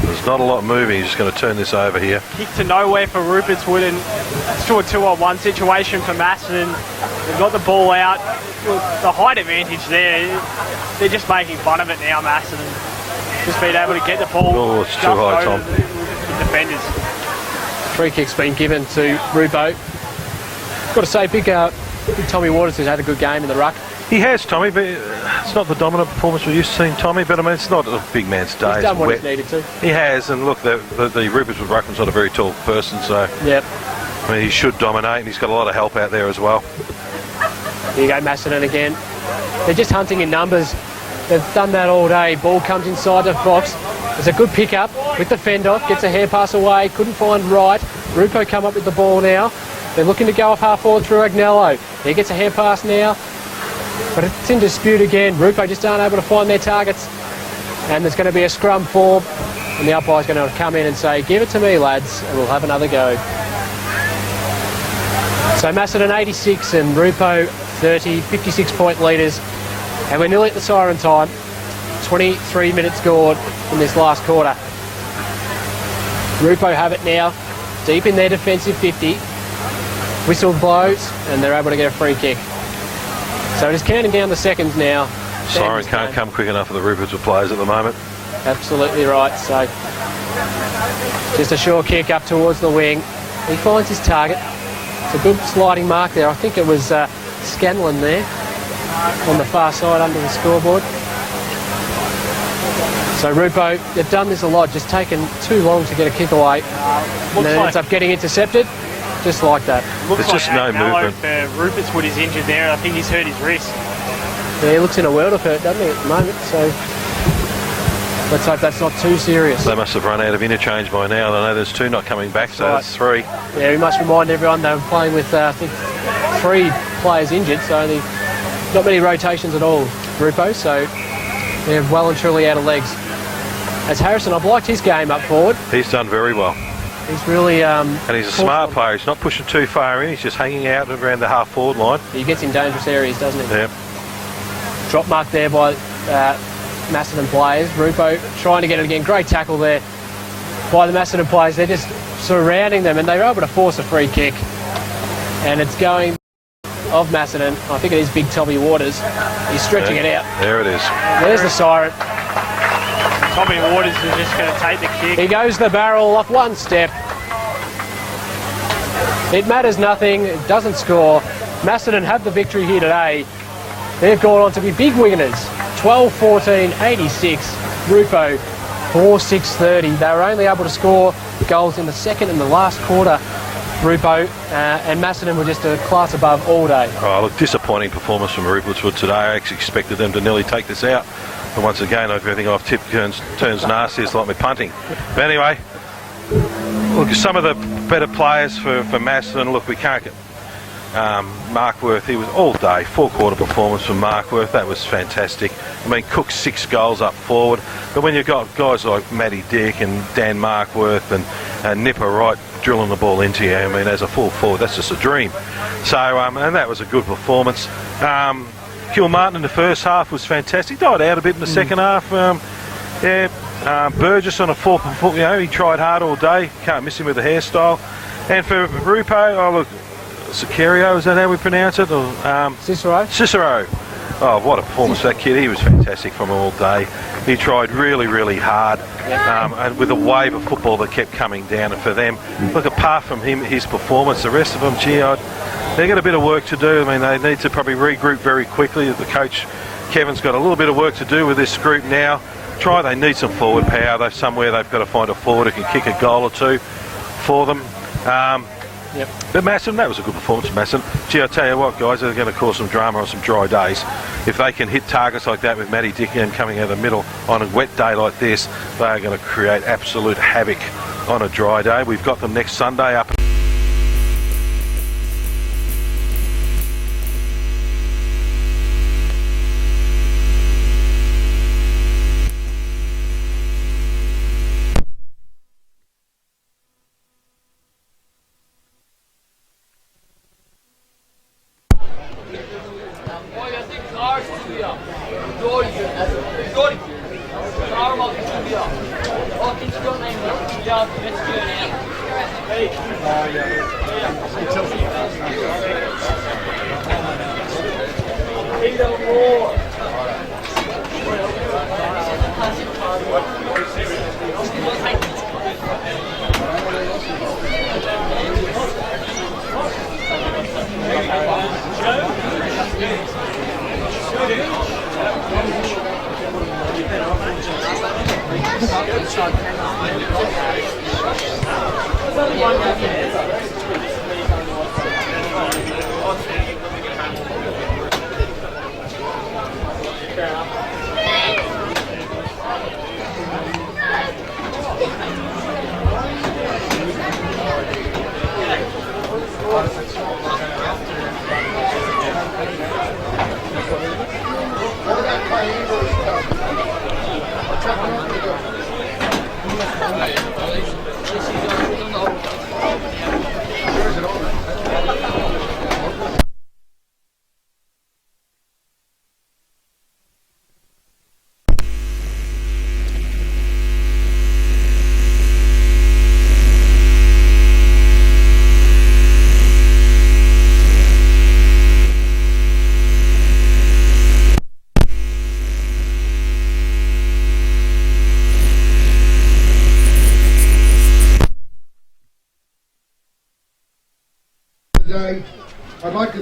Speaker 2: There's not a lot moving. He's just going to turn this over here.
Speaker 10: Kick to nowhere for Rupertswood, and it's to a 2-on-1 situation for Macedon. They've got the ball out. The height advantage there. They're just making fun of it now, Macedon. Just being able to get the ball.
Speaker 2: Oh, it's too high, Tom.
Speaker 10: The defenders.
Speaker 9: Free kick's been given to Rupo. Got to say, big Tommy Waters has had a good game in the ruck.
Speaker 2: He has, Tommy, but it's not the dominant performance we're used to seeing Tommy, but I mean, it's not a big man's day.
Speaker 9: He's done what he's needed to.
Speaker 2: He has, and look, the Rupertswood ruckman's not a very tall person, so
Speaker 9: yep.
Speaker 2: I mean, he should dominate, and he's got a lot of help out there as well.
Speaker 9: Here you go, Macedon again. They're just hunting in numbers. They've done that all day. Ball comes inside the box. There's a good pick up with the fend-off. Gets a hair pass away. Couldn't find Wright. Rupo come up with the ball now. They're looking to go off half forward through Agnello. He gets a hair pass now. But it's in dispute again. Rupo just aren't able to find their targets. And there's going to be a scrum form. And the umpire's going to come in and say, give it to me, lads, and we'll have another go. So Macedon 86 and Rupo 30, 56-point leaders. And we're nearly at the siren time. 23 minutes gone in this last quarter. Rupo have it now, deep in their defensive 50. Whistle blows, and they're able to get a free kick. So it is counting down the seconds now.
Speaker 2: Siren can't come quick enough for the Rupertswood players at the moment.
Speaker 9: Absolutely right. So just a short kick up towards the wing. He finds his target. It's a good sliding mark there. I think it was Scanlon there on the far side under the scoreboard. So Rupo, they've done this a lot, just taken too long to get a kick away. And then it ends up getting intercepted, just like that.
Speaker 10: Looks
Speaker 2: There's just no movement.
Speaker 10: Rupertswood is injured there. I think he's hurt his wrist.
Speaker 9: Yeah, he looks in a world of hurt, doesn't he, at the moment? So let's hope that's not too serious.
Speaker 2: They must have run out of interchange by now. I know there's 2 not coming back, so that's 3.
Speaker 9: Yeah, we must remind everyone they were playing with, I think, 3 players injured, so only not many rotations at all, Rupo, so they're well and truly out of legs. As Harrison, I've liked his game up forward.
Speaker 2: He's done very well.
Speaker 9: He's really...
Speaker 2: and he's a smart player. He's not pushing too far in. He's just hanging out around the half-forward line.
Speaker 9: He gets in dangerous areas, doesn't he?
Speaker 2: Yep.
Speaker 9: Drop mark there by Macedon players. Rupo trying to get it again. Great tackle there by the Macedon players. They're just surrounding them, and they're able to force a free kick. And it's going of Macedon. I think it is Big Tommy Waters. He's stretching it out.
Speaker 2: There it is.
Speaker 9: There's the siren.
Speaker 10: Tommy Waters is just going to take the kick.
Speaker 9: He goes the barrel off one step. It matters nothing. It doesn't score. Macedon have the victory here today. They've gone on to be big winners. 12-14, 86. Rupo 4-6-30. They were only able to score goals in the second and the last quarter. Rupo and Macedon were just a class above all day.
Speaker 2: Oh, look, disappointing performance from Rupertswood today. I actually expected them to nearly take this out. And once again, everything I've tipped turns nasty. It's like me punting. But anyway, look, some of the better players for Macedon. Look, we can't get Markworth. He was all day. 4-quarter performance from Markworth. That was fantastic. I mean, Cook 6 goals up forward. But when you've got guys like Matty Dick and Dan Markworth and Nipper Wright drilling the ball into you, I mean, as a full forward, that's just a dream. So, and that was a good performance. Kilmartin in the first half was fantastic. Died out a bit in the second half. Burgess on a 4, he tried hard all day. Can't miss him with the hairstyle. And for Rupo, oh look, Sicario, is that how we pronounce it? Or, Cicero. Oh, what a performance that kid. He was fantastic from all day. He tried really, really hard. And with a wave of football that kept coming down. And for them, look, apart from him, his performance, the rest of them, they've got a bit of work to do. I mean, they need to probably regroup very quickly. The coach, Kevin's got a little bit of work to do with this group now. They need some forward power. They've got to find a forward who can kick a goal or 2 for them. But Macedon, that was a good performance from Macedon. Gee, I tell you what, guys, they're going to cause some drama on some dry days. If they can hit targets like that with Matty Dickingham coming out of the middle on a wet day like this, they are going to create absolute havoc on a dry day. We've got them next Sunday up.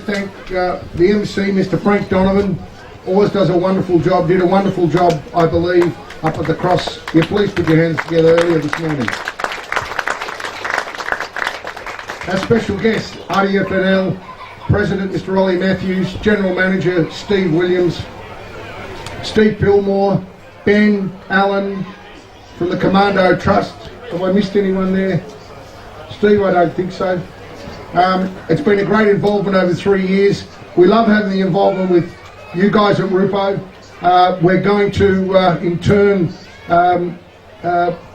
Speaker 3: thank the MC, Mr. Frank Donovan. Always does a wonderful job, did a wonderful job, I believe, up at the cross. Yeah, please put your hands together earlier this morning. Our special guest, RFNC President Mr. Ollie Matthews, General Manager Steve Williams, Steve Pillmore, Ben Allen from the Commando Trust. Have I missed anyone there? Steve, I don't think so. It's been a great involvement over 3 years. We love having the involvement with you guys at Rupo. We're going to, in turn,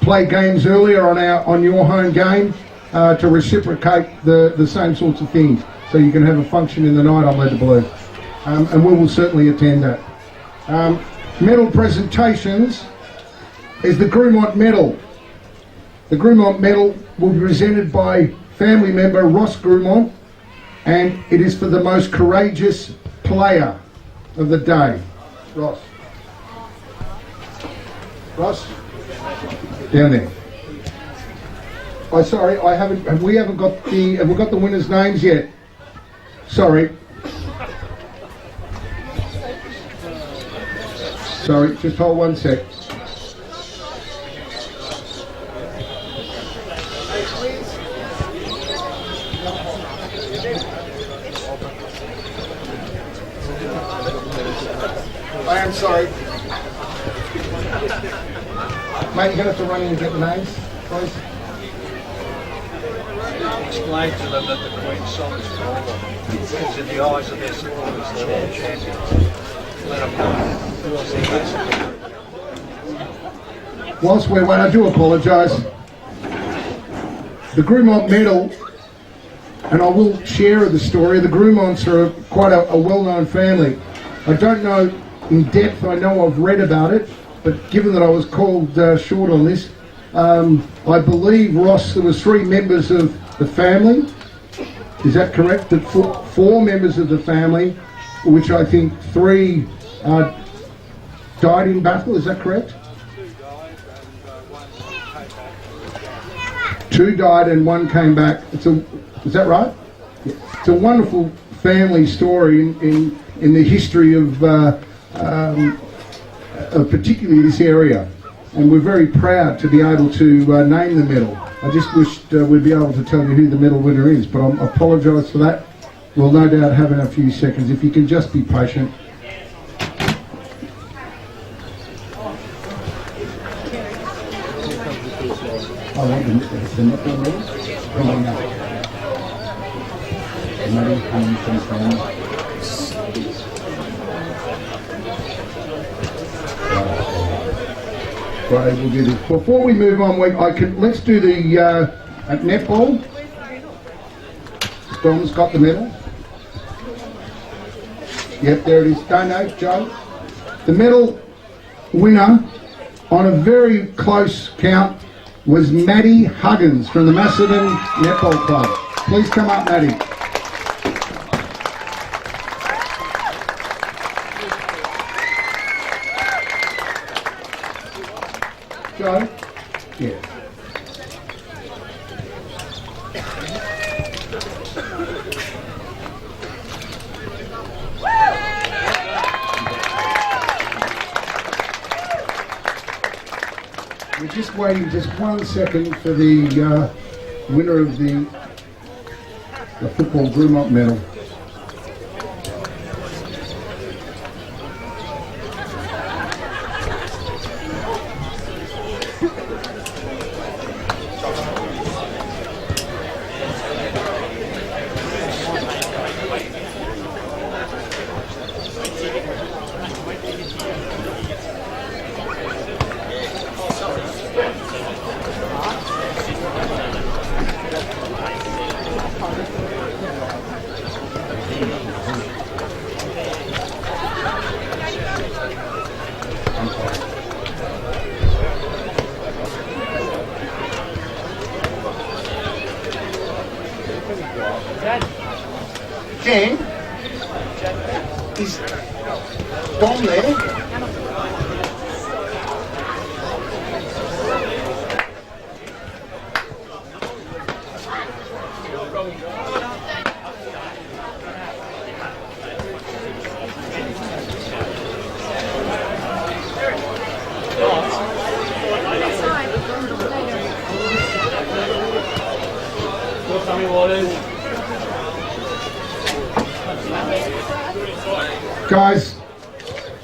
Speaker 3: play games earlier on your home game to reciprocate the same sorts of things. So you can have a function in the night, I'm led to believe. And we will certainly attend that. Medal presentations is the Grumont Medal. The Grumont Medal will be presented by family member Ross Grumont, and it is for the most courageous player of the day. Ross. Ross? Down there. Oh, sorry, we haven't got the winners' names yet? Sorry. Sorry, just hold 1 sec. I am sorry. Mate, you're going to have to run in and get the names, please.
Speaker 11: Explain to them that the Queen's song is for all of them. It's in the eyes of their supporters, they're all champions. Let them know.
Speaker 3: Whilst we're waiting, I do apologise. The Grumont Medal, and I will share the story, the Grumonts are quite a well-known family. I don't know in depth, I know I've read about it, but given that I was called short on this, I believe, Ross, there was 3 members of the family. Is that correct? That 4 members of the family, which I think 3 died in battle, is that correct? 2 died and 1 came back. Is that right? Yeah. It's a wonderful family story in the history of particularly this area, and we're very proud to be able to name the medal. I just wished we'd be able to tell you who the medal winner is, but I apologise for that. We'll no doubt have in a few seconds. If you can just be patient. I want the medal medal coming up. The medal coming from family. Right, we'll do this. Before we move on, let's do the netball. Dom's got the medal. Yep, there it is. No, Joe. The medal winner on a very close count was Maddie Huggins from the Macedon Netball Club. Please come up, Maddie. Joe? Yeah. We're just waiting just 1 second for the winner of the football Grumont medal. Jen, is Dom there? Guys,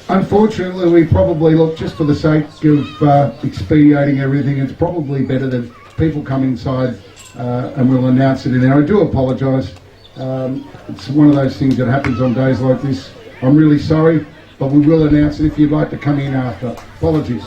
Speaker 3: unfortunately, we probably look, just for the sake of expediting everything, it's probably better that people come inside and we'll announce it in there. I do apologise. It's one of those things that happens on days like this. I'm really sorry, but we will announce it if you'd like to come in after. Apologies.